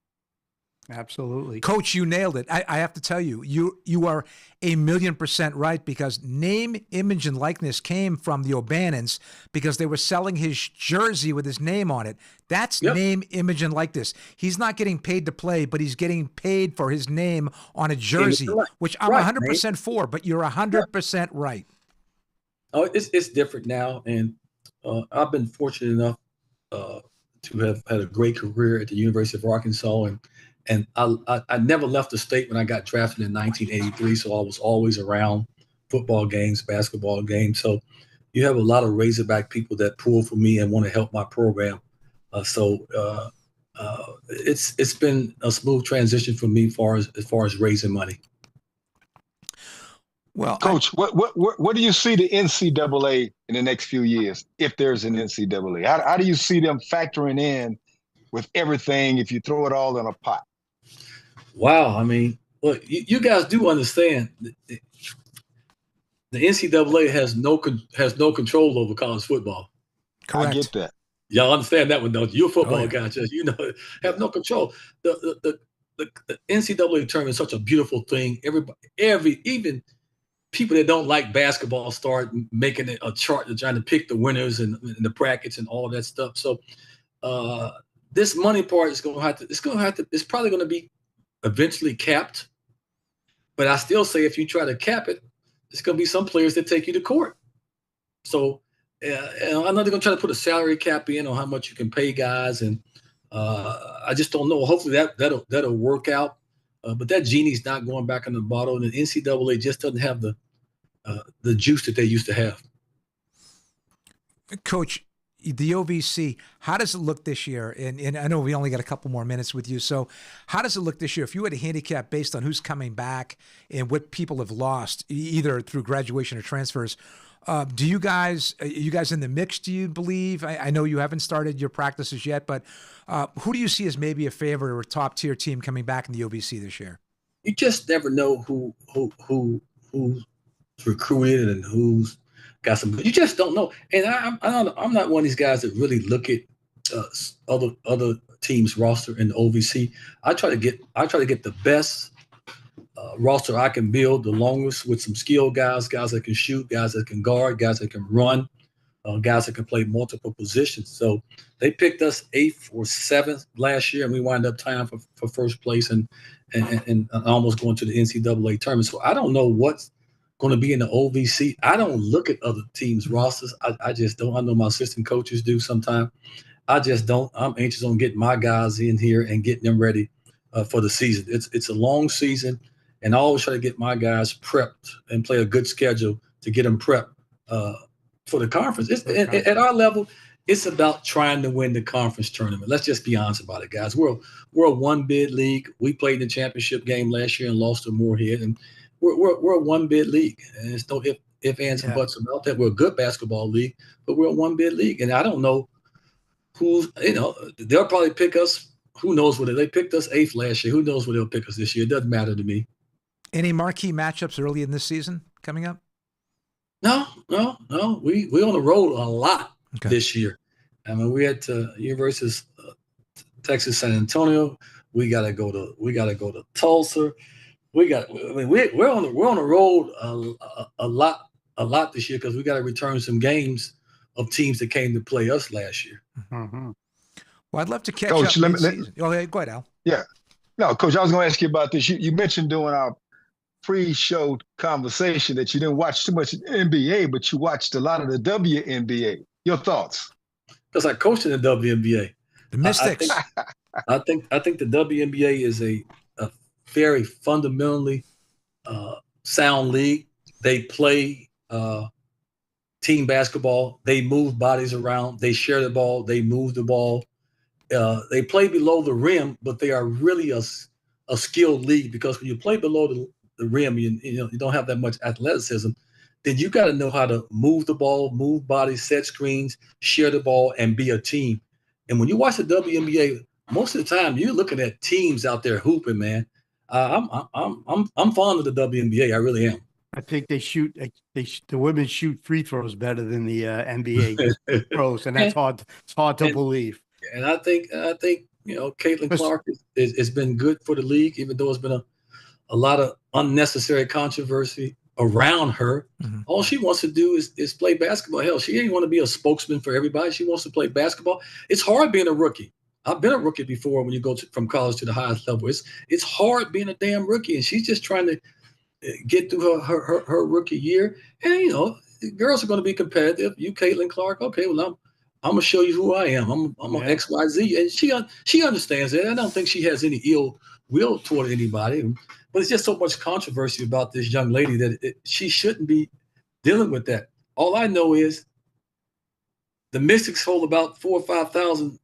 Absolutely. Coach, you nailed it. I have to tell you, you are 1,000,000% right, because name, image, and likeness came from the O'Bannons because they were selling his jersey with his name on it. That's name, image, and likeness. He's not getting paid to play, but he's getting paid for his name on a jersey, which I'm 100% for, but you're 100% right. Oh, it's different now, and I've been fortunate enough to have had a great career at the University of Arkansas, and I never left the state when I got drafted in 1983, so I was always around football games, basketball games. So you have a lot of Razorback people that pull for me and want to help my program. So it's been a smooth transition for me as far as raising money. Well, Coach, what do you see the NCAA in the next few years, if there's an NCAA? How do you see them factoring in with everything if you throw it all in a pot? Wow. I mean, look, you guys do understand the NCAA has no control over college football. Correct. I get that. Y'all understand that one, don't you? You're a football guy, just have no control. The NCAA tournament is such a beautiful thing. Even people that don't like basketball start making a chart and trying to pick the winners and the brackets and all that stuff. So this money part is it's probably going to be eventually capped. But I still say if you try to cap it, it's going to be some players that take you to court. So I know they're going to try to put a salary cap in on how much you can pay guys. And I just don't know. Hopefully that'll work out. But that genie's not going back in the bottle, and the NCAA just doesn't have the juice that they used to have. Coach, the OVC, how does it look this year? And I know we only got a couple more minutes with you. So how does it look this year? If you had a handicap based on who's coming back and what people have lost, either through graduation or transfers, are you guys in the mix, do you believe? I know you haven't started your practices yet, but who do you see as maybe a favorite or a top-tier team coming back in the OVC this year? You just never know who's recruited and who's got some. You just don't know. And I'm not one of these guys that really look at other teams' roster in the OVC. I try to get the best roster I can build, the longest, with some skilled guys that can shoot, guys that can guard, guys that can run, guys that can play multiple positions. So they picked us 8th or 7th last year, and we wound up tying for first place and almost going to the NCAA tournament. So I don't know what's going to be in the OVC. I don't look at other teams' rosters. I just don't. I know my assistant coaches do sometimes. I just don't. I'm anxious on getting my guys in here and getting them ready for the season. It's a long season, and I always try to get my guys prepped and play a good schedule to get them prepped for the conference. At our level, it's about trying to win the conference tournament. Let's just be honest about it, guys. We're a one-bid league. We played in the championship game last year and lost to Moorhead, and we're a one-bid league. And it's no if, ands, and buts about that. We're a good basketball league, but we're a one-bid league. And I don't know they'll probably pick us. Who knows what they picked us 8th last year. Who knows what they'll pick us this year? It doesn't matter to me. Any marquee matchups early in this season coming up? No. We on the road a lot this year. I mean, we at University of Texas San Antonio. We gotta go to Tulsa. We're on the road a lot this year because we got to return some games of teams that came to play us last year. Mm-hmm. Well, I'd love to catch Coach, up mid-season. Go ahead, Al. Yeah. No, Coach, I was going to ask you about this. You mentioned during our pre-show conversation that you didn't watch too much NBA, but you watched a lot of the WNBA. Your thoughts? Because I coached in the WNBA. The Mystics. I think the WNBA is a very fundamentally sound league. They play team basketball. They move bodies around. They share the ball. They move the ball. They play below the rim, but they are really a skilled league because when you play below the rim, you don't have that much athleticism. Then you got to know how to move the ball, move bodies, set screens, share the ball, and be a team. And when you watch the WNBA, most of the time you're looking at teams out there hooping, man. I'm fond of the WNBA. I really am. I think the women shoot free throws better than the NBA pros, and that's hard. It's hard to believe. And I think Caitlin Clark has been good for the league, even though it's been a lot of unnecessary controversy around her. Mm-hmm. All she wants to do is play basketball. Hell, she ain't want to be a spokesman for everybody. She wants to play basketball. It's hard being a rookie. I've been a rookie before when you go from college to the highest level. It's hard being a damn rookie, and she's just trying to get through her rookie year. And, girls are going to be competitive. You, Caitlin Clark, okay, well, I'm going to show you who I am. I'm an XYZ. And she understands that. I don't think she has any ill will toward anybody. But it's just so much controversy about this young lady that she shouldn't be dealing with that. All I know is the Mystics hold about 4,000 or 5,000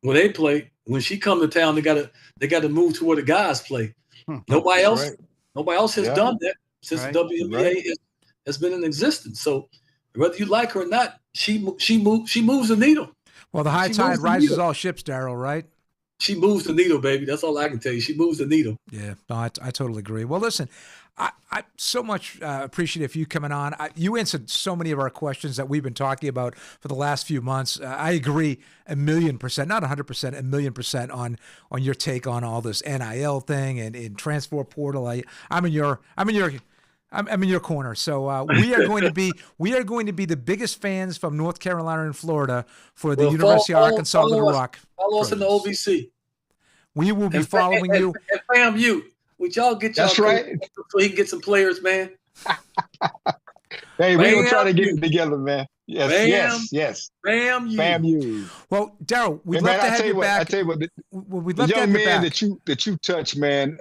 when they play. When she come to town, they got to move to where the guys play. Nobody else has done that since the WNBA has been in existence. So whether you like her or not, she moves the needle. Well, the high tide rises all ships, Darrell, right? She moves the needle, baby. That's all I can tell you. She moves the needle. Yeah, no, I totally agree. Well, listen, I so much appreciate you coming on. You answered so many of our questions that we've been talking about for the last few months. I agree 1,000,000%, not 100%, 1,000,000% on your take on all this NIL thing and transfer portal. I'm in your corner. So we are going to be the biggest fans from North Carolina and Florida for the University of Arkansas Little Rock. Follow us in the OVC. We will be following you. And FAMU. Would y'all get y'all That's right. So he can get some players, man? Hey, we're going to try to get it together, man. Yes. FAMU. Well, Darrell, we'd love to have you back. I tell you what, the young men that you touch, man,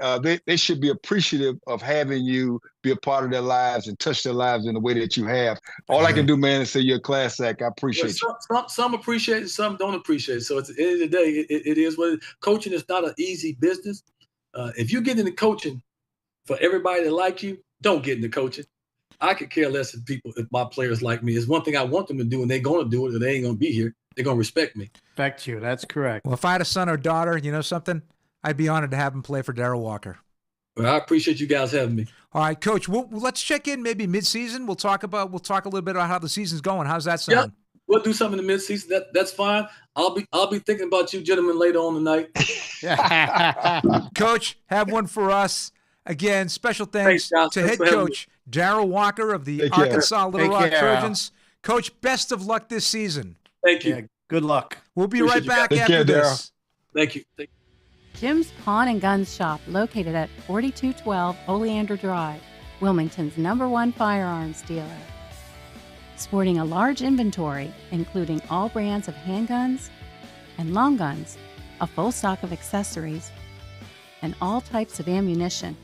they should be appreciative of having you be a part of their lives and touch their lives in the way that you have. All I can do, man, is say you're a class act. I appreciate you. Some appreciate it, some don't appreciate it. So at the end of the day, it is what it is. Coaching is not an easy business. If you get into coaching for everybody that like you, don't get into coaching. I could care less if my players like me. It's one thing I want them to do, and they're going to do it, or they ain't going to be here. They're going to respect me. Respect you. That's correct. Well, if I had a son or daughter, you know something? I'd be honored to have him play for Darrell Walker. Well, I appreciate you guys having me. All right, Coach. Let's check in maybe mid-season. We'll talk a little bit about how the season's going. How's that sound? Yeah, we'll do something in the mid-season. That's fine. I'll be thinking about you gentlemen later on tonight. Coach, have one for us. Again, special thanks to head coach Darrell Walker of the Arkansas Little Rock Trojans. Coach, best of luck this season. Thank you. Yeah, good luck. We'll be right back after this. Thank you. Jim's Pawn and Gun Shop, located at 4212 Oleander Drive, Wilmington's #1 firearms dealer. Sporting a large inventory, including all brands of handguns and long guns, a full stock of accessories, and all types of ammunition.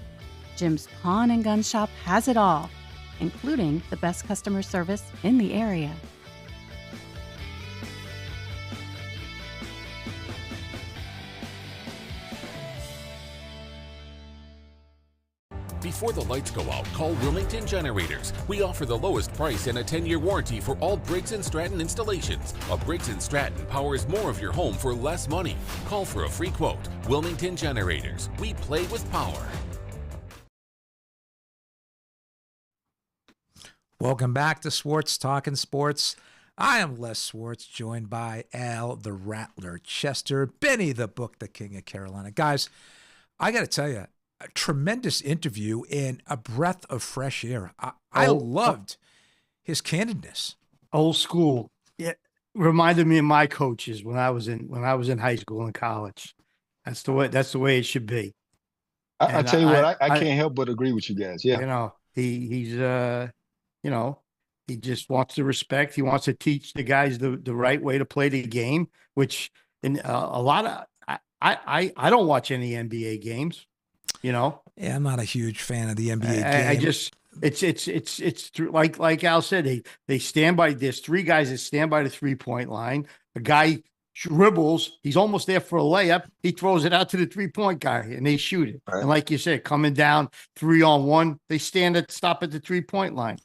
Jim's Pawn and Gun Shop has it all, including the best customer service in the area. Before the lights go out, call Wilmington Generators. We offer the lowest price and a 10-year warranty for all Briggs & Stratton installations. A Briggs & Stratton powers more of your home for less money. Call for a free quote. Wilmington Generators. We play with power. Welcome back to Swartz Talkin Sports. I am Les Swartz, joined by Al the Rattler Chester, Benny the Book, the King of Carolina. Guys, I got to tell you, a tremendous interview and a breath of fresh air. I loved his candidness. Old school. Yeah, reminded me of my coaches when I was in high school and college. That's the way it should be. I tell you what, I can't help but agree with you guys. Yeah, you know, he's you know, he just wants to respect. He wants to teach the guys the right way to play the game. Which in a lot of I don't watch any NBA games. You know, yeah, I'm not a huge fan of the NBA game. I just it's like Al said, they stand by. There's three guys that stand by the 3-point line. A guy dribbles, he's almost there for a layup. He throws it out to the 3-point guy, and they shoot it. Right. And like you said, coming down 3-on-1, they stop at the 3-point line.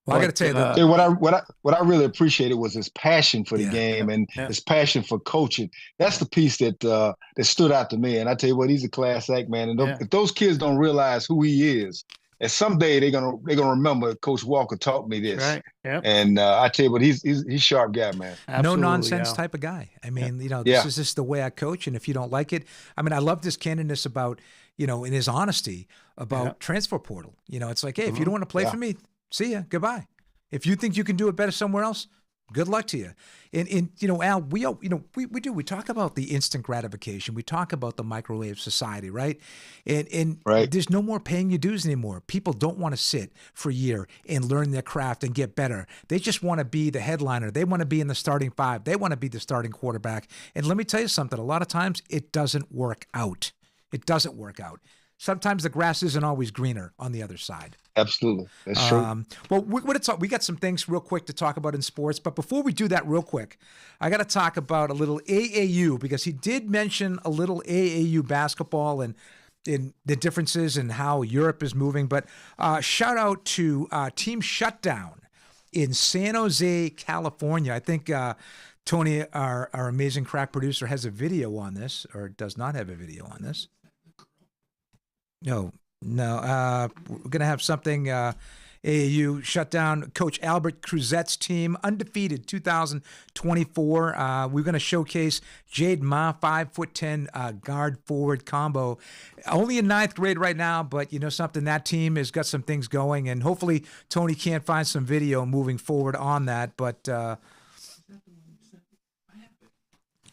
Well, I got to tell you what I really appreciated was his passion for the game and his passion for coaching. That's the piece that stood out to me. And I tell you what, he's a class act, man. And if those kids don't realize who he is, and someday they're gonna remember Coach Walker taught me this. Right. Yep. And I tell you what, he's a sharp guy, man. No nonsense type of guy. I mean, you know, this is just the way I coach. And if you don't like it, I mean, I love this candidness about, you know, in his honesty about transfer portal. You know, it's like, hey, if you don't want to play for me, see ya, goodbye. If you think you can do it better somewhere else, good luck to you. And you know, Al, we talk about the instant gratification. We talk about the microwave society, right? And there's no more paying your dues anymore. People don't want to sit for a year and learn their craft and get better. They just want to be the headliner. They want to be in the starting five. They want to be the starting quarterback. And let me tell you something, a lot of times it doesn't work out. It doesn't work out. Sometimes the grass isn't always greener on the other side. Absolutely. That's true. Well, we got some things real quick to talk about in sports. But before we do that real quick, I got to talk about a little AAU, because he did mention a little AAU basketball and in the differences and how Europe is moving. But shout out to Team Shutdown in San Jose, California. I think Tony, our amazing crack producer, has a video on this, or does not have a video on this. No. We're going to have something. AAU shut down Coach Albert Cruzette's team, undefeated 2024. We're going to showcase Jade Ma, 5'10" guard forward combo. Only in 9th grade right now, but you know something, that team has got some things going, and hopefully Tony can't find some video moving forward on that. But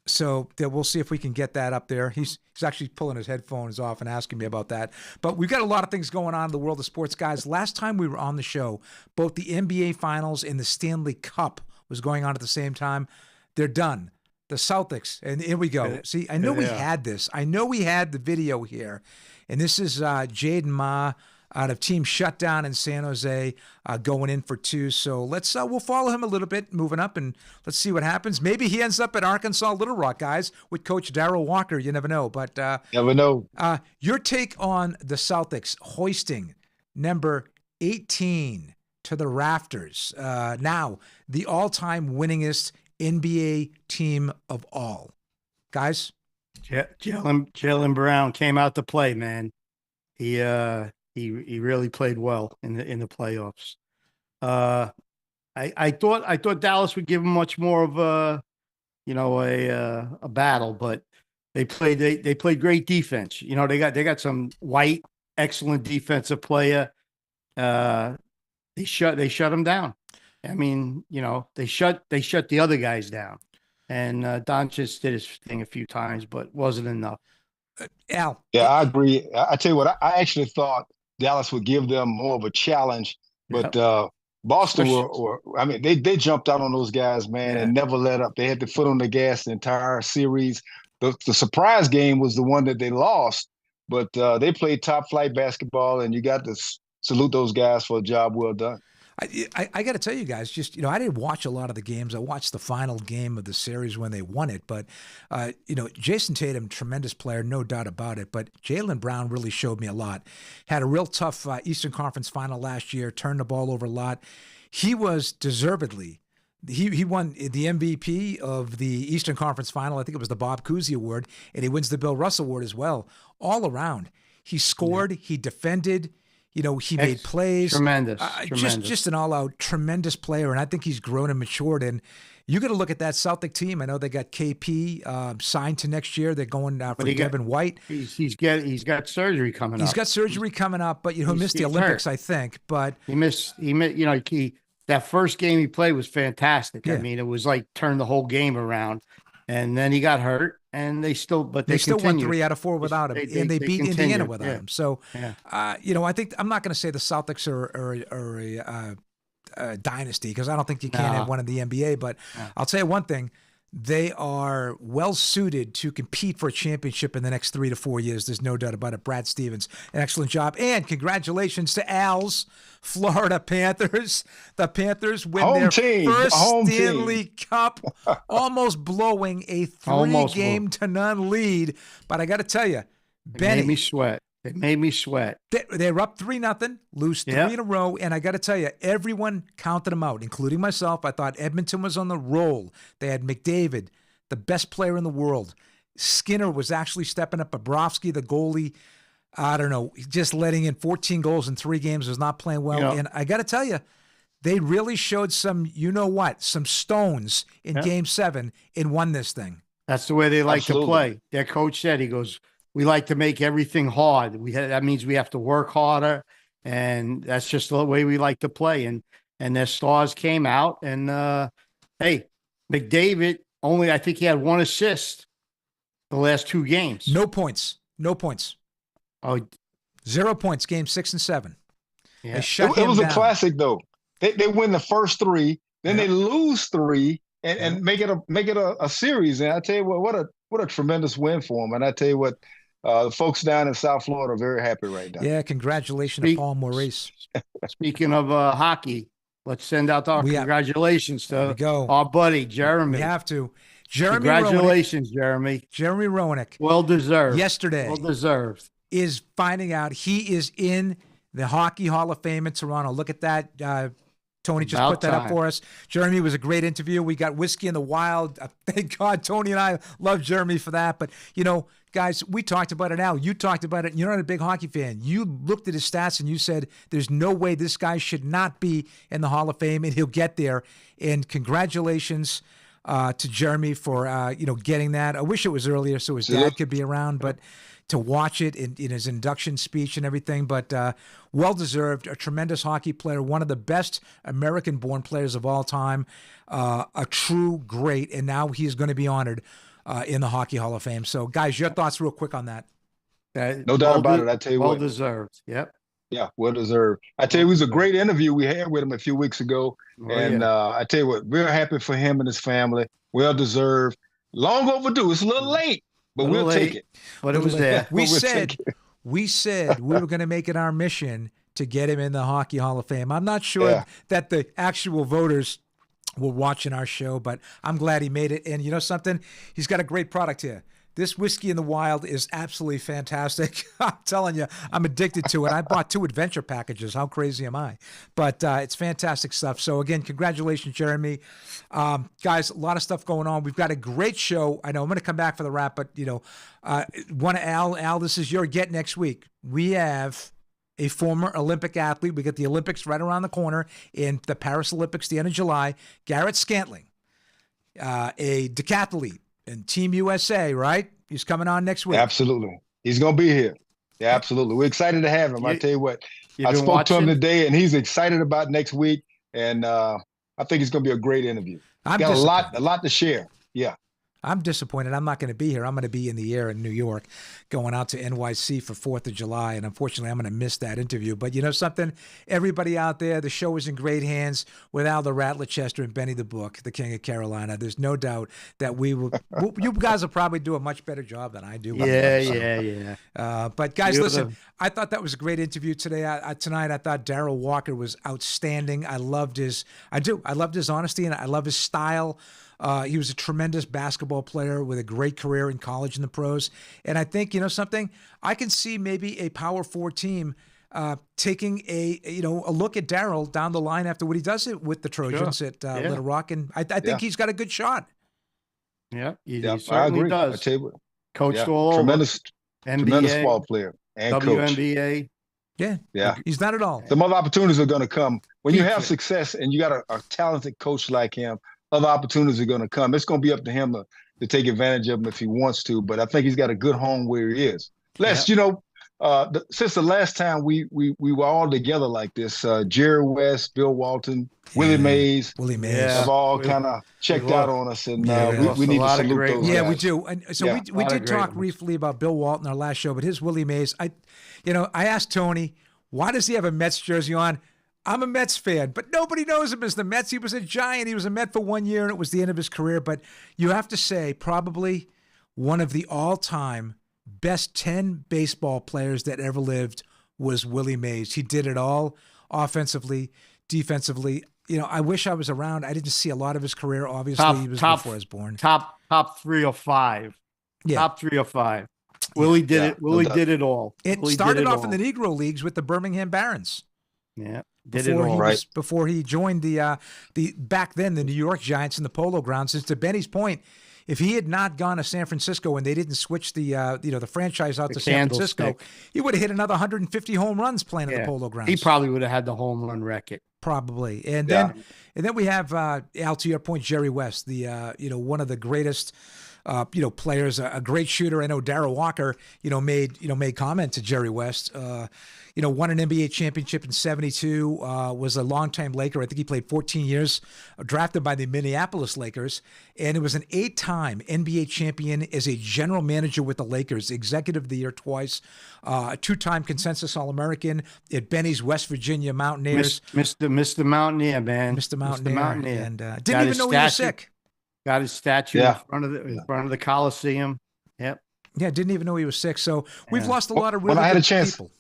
so we'll see if we can get that up there. He's actually pulling his headphones off and asking me about that. But we've got a lot of things going on in the world of sports, guys. Last time we were on the show, both the NBA Finals and the Stanley Cup was going on at the same time. They're done. The Celtics, and here we go. See, I know we had this. I know we had the video here. And this is Jaden Ma out of team shutdown in San Jose, going in for 2. So we'll follow him a little bit, moving up, and let's see what happens. Maybe he ends up at Arkansas Little Rock, guys, with Coach Darrell Walker. You never know. But never know. Your take on the Celtics hoisting number 18 to the rafters. Now, the all-time winningest NBA team of all. Guys? Jaylen Brown came out to play, man. He really played well in the playoffs. I thought Dallas would give him much more of a battle, but they played great defense. You know, they got some white, excellent defensive player. They shut him down. I mean, you know, they shut the other guys down. And Doncic did his thing a few times, but wasn't enough. Al. Yeah, I agree. I tell you what, I actually thought Dallas would give them more of a challenge, but Boston they jumped out on those guys, man, and never let up. They had the foot on the gas the entire series. The surprise game was the one that they lost, but they played top flight basketball, and you got to salute those guys for a job well done. I got to tell you guys, just, I didn't watch a lot of the games. I watched the final game of the series when they won it. But, Jason Tatum, tremendous player, no doubt about it. But Jaylen Brown really showed me a lot. Had a real tough Eastern Conference final last year, turned the ball over a lot. He was deservedly, he won the MVP of the Eastern Conference final. I think it was the Bob Cousy Award, and he wins the Bill Russell Award as well. All around. He scored, he defended. He made plays. Tremendous. Just an all-out tremendous player, and I think he's grown and matured. And you got to look at that Celtic team. I know they got KP signed to next year. They're going for Devin White. He's got surgery coming up. He's got surgery coming up, but he missed the Olympics, hurt. I think. But he missed. That first game he played was fantastic. Yeah. I mean, it was like turned the whole game around, and then he got hurt. And they still won 3 out of 4 without him, and they beat Indiana without him. So, I think I'm not going to say the Celtics are a dynasty, because I don't think you can have one in the NBA. But I'll tell you one thing: they are well suited to compete for a championship in the next 3 to 4 years. There's no doubt about it. Brad Stevens, an excellent job, and congratulations to Al's Florida Panthers. The Panthers win first Stanley Cup, almost blowing a 3-0 lead. But I got to tell you, Benny, it made me sweat. They were up 3-0, lose 3 in a row, and I got to tell you, everyone counted them out, including myself. I thought Edmonton was on the roll. They had McDavid, the best player in the world. Skinner was actually stepping up. Bobrovsky, the goalie, I don't know, just letting in 14 goals in 3 games, was not playing well. And I got to tell you, they really showed some stones in Game 7 and won this thing. That's the way they like to play. Their coach said, he goes, we like to make everything hard. That means we have to work harder, and that's just the way we like to play. And their stars came out, and hey, McDavid I think he had 1 assist the last 2 games. No points. Oh, 0 points, Game 6 and 7. Yeah. It was a classic, though. They win the first 3, then they lose 3, and make it a series. And I tell you what a tremendous win for them. And I tell you what, the folks down in South Florida are very happy right now. Yeah, congratulations to Paul Maurice. Speaking of hockey, let's send out our congratulations to our buddy Jeremy. We have to. Congratulations, Jeremy. Jeremy Roenick. Well deserved. Yesterday. Well deserved. Is finding out he is in the Hockey Hall of Fame in Toronto. Look at that. Tony just put that up for us. Jeremy, was a great interview. We got Whiskey in the Wild. Thank God Tony and I love Jeremy for that. But, guys, we talked about it now. You talked about it. You're not a big hockey fan. You looked at his stats and you said, there's no way this guy should not be in the Hall of Fame, and he'll get there. And congratulations to Jeremy for, getting that. I wish it was earlier so his dad could be around, but to watch it in his induction speech and everything. But well-deserved, a tremendous hockey player, one of the best American-born players of all time, a true great, and now he's going to be honored in the Hockey Hall of Fame. So, guys, your thoughts real quick on that. No doubt about it. I tell you what. Well-deserved. Yep. Yeah, well-deserved. I tell you, it was a great interview we had with him a few weeks ago. I tell you what, we're happy for him and his family. Well-deserved. Long overdue. It's a little late, but we'll take it. But it was there. We said we were going to make it our mission to get him in the Hockey Hall of Fame. I'm not sure that the actual voters were watching our show, but I'm glad he made it. And you know something? He's got a great product here. This Whiskey in the Wild is absolutely fantastic. I'm telling you, I'm addicted to it. I bought 2 adventure packages. How crazy am I? But it's fantastic stuff. So, again, congratulations, Jeremy. Guys, a lot of stuff going on. We've got a great show. I know I'm going to come back for the wrap, but, Al, this is your get next week. We have a former Olympic athlete. We got the Olympics right around the corner in the Paris Olympics, the end of July. Garrett Scantling, a decathlete. And Team USA, right? He's coming on next week. Absolutely. He's going to be here. Yeah, absolutely. We're excited to have him. I tell you what, I spoke to him today, and he's excited about next week. And I think it's going to be a great interview. Got a lot to share. Yeah. I'm disappointed. I'm not going to be here. I'm going to be in the air in New York going out to NYC for 4th of July. And unfortunately, I'm going to miss that interview. But you know something? Everybody out there, the show is in great hands with Al the Rattler Chester and Benny the Book, the King of Carolina. There's no doubt that we will. You guys will probably do a much better job than I do. Yeah. But guys, listen, I thought that was a great interview today. Tonight, I thought Darrell Walker was outstanding. I loved his honesty, and I love his style. He was a tremendous basketball player with a great career in college and the pros. And I think, you know something, I can see maybe a Power 4 team taking a look at Darrell down the line after what he does it with the Trojans at Little Rock. And I think he's got a good shot. Yeah, he certainly does. I tell you what, coached all tremendous, over. Tremendous ball player and WNBA. coach. Yeah. He's not at all. Some other opportunities are going to come. When you have success and you got a talented coach like him, other opportunities are going to come. It's going to be up to him to take advantage of them if he wants to. But I think he's got a good home where he is. Les, since the last time we were all together like this, Jerry West, Bill Walton, Willie Mays have all kind of checked out on us, and we need to salute those guys. Yeah, we do. And so we did talk briefly about Bill Walton our last show, but his Willie Mays, I asked Tony, why does he have a Mets jersey on? I'm a Mets fan, but nobody knows him as the Mets. He was a Giant. He was a Met for 1 year, and it was the end of his career. But you have to say probably one of the all-time best 10 baseball players that ever lived was Willie Mays. He did it all offensively, defensively. I wish I was around. I didn't see a lot of his career. Obviously, he was before I was born. Top 3 or 5. Yeah. Top 3 or 5. Willie did it. Willie did it all. It started off in the Negro Leagues with the Birmingham Barons. Yeah. Before he joined the back then the New York Giants in the Polo Grounds. And to Benny's point, if he had not gone to San Francisco and they didn't switch the franchise out to San Francisco, he would have hit another 150 home runs playing at the Polo Grounds. He probably would have had the home run record. Probably. And then we have Al, to your point, Jerry West, the one of the greatest players, a great shooter. I know Darrell Walker, made comment to Jerry West. Won an NBA championship in 72, was a longtime Laker. I think he played 14 years, drafted by the Minneapolis Lakers, and it was an 8-time NBA champion as a general manager with the Lakers, executive of the year twice, a 2-time consensus All-American at Benny's West Virginia Mountaineers. Mr. Mountaineer, man. Mr. Mountaineer. And didn't even know he was sick. Got his statue in front of the Coliseum. Yep. Yeah, didn't even know he was sick. So we've lost a lot of really good people.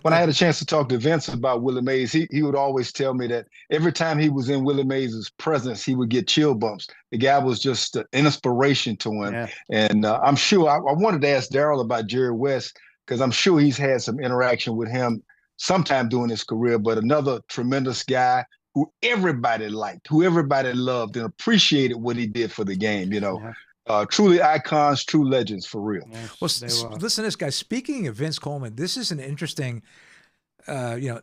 When I had a chance to talk to Vince about Willie Mays, he would always tell me that every time he was in Willie Mays' presence, he would get chill bumps. The guy was just an inspiration to him. Yeah. And I'm sure I wanted to ask Darrell about Jerry West, because I'm sure he's had some interaction with him sometime during his career, but another tremendous guy who everybody liked, who everybody loved and appreciated what he did for the game, truly icons, true legends, for real. Yes, well, listen to this, guys. Speaking of Vince Coleman, this is an interesting, 8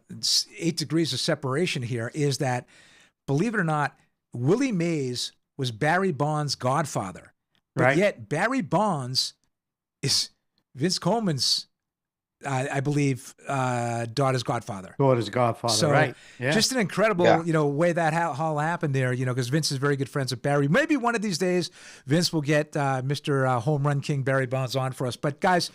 degrees of separation here, is that, believe it or not, Willie Mays was Barry Bonds' godfather. But yet Barry Bonds is Vince Coleman's, I believe, daughter's godfather. So, right. Yeah. Just an incredible, way that all happened there, because Vince is very good friends with Barry. Maybe one of these days, Vince will get Mr. Home Run King Barry Bonds on for us. But guys,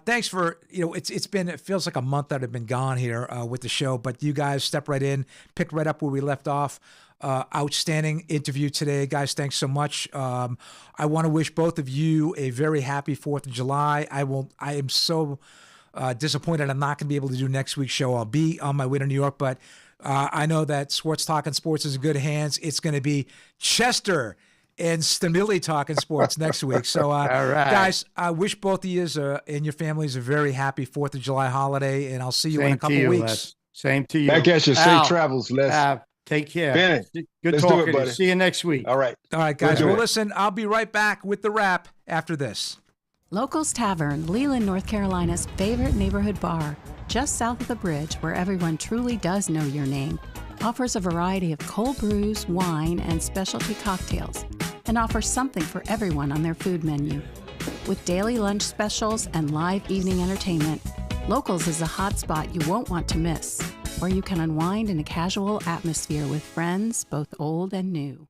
thanks for, it feels like a month that I've been gone here with the show, but you guys stepped right in, picked right up where we left off. Outstanding interview today, guys. Thanks so much. I want to wish both of you a very happy 4th of July. I am so disappointed I'm not going to be able to do next week's show. I'll be on my way to New York, but I know that Swartz Talkin Sports is in good hands. It's going to be Chester and Stamili Talking Sports next week. So, All right. guys, I wish both of you and your families a very happy 4th of July holiday, and I'll see you in a couple weeks. Les. Same to you. Back at you. Safe travels, Les. Take care. Benny, Good let's do talking it, to you. buddy. See you next week. All right. All right, guys. We'll do Well, it. listen, I'll be right back with the wrap after this. Locals Tavern, Leland, North Carolina's favorite neighborhood bar, just south of the bridge where everyone truly does know your name, offers a variety of cold brews, wine, and specialty cocktails, and offers something for everyone on their food menu. With daily lunch specials and live evening entertainment, Locals is a hot spot you won't want to miss, where you can unwind in a casual atmosphere with friends, both old and new.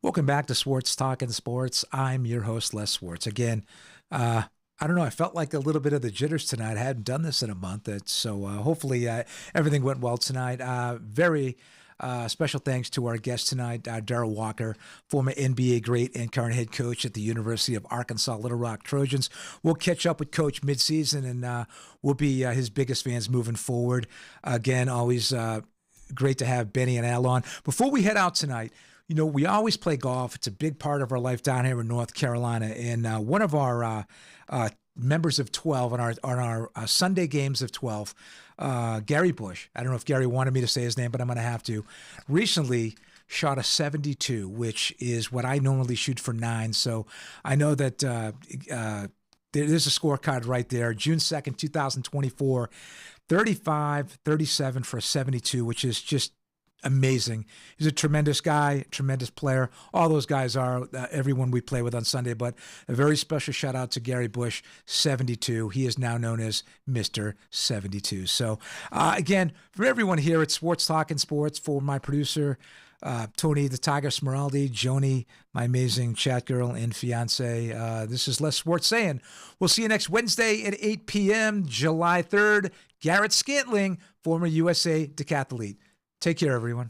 Welcome back to Swartz Talkin Sports. I'm your host, Les Swartz. Again, I don't know. I felt like a little bit of the jitters tonight. I hadn't done this in a month. So hopefully everything went well tonight. Very special thanks to our guest tonight, Darrell Walker, former NBA great and current head coach at the University of Arkansas Little Rock Trojans. We'll catch up with Coach midseason, and we'll be his biggest fans moving forward. Again, always great to have Benny and Al on. Before we head out tonight, you know, we always play golf. It's a big part of our life down here in North Carolina. And one of our members of 12 on our Sunday games of 12, Gary Bush, I don't know if Gary wanted me to say his name, but I'm going to have to, recently shot a 72, which is what I normally shoot for 9. So I know that there's a scorecard right there. June 2nd, 2024, 35-37 for a 72, which is just amazing. He's a tremendous guy, tremendous player. All those guys are, everyone we play with on Sunday, but a very special shout out to Gary Bush, 72. He is now known as Mr. 72. So again, for everyone here at Swartz Talkin Sports, for my producer, Tony the Tiger Smeraldi, Joni, my amazing chat girl and fiance, this is Les Swartz saying, we'll see you next Wednesday at 8 p.m., July 3rd. Garrett Scantling, former USA decathlete. Take care, everyone.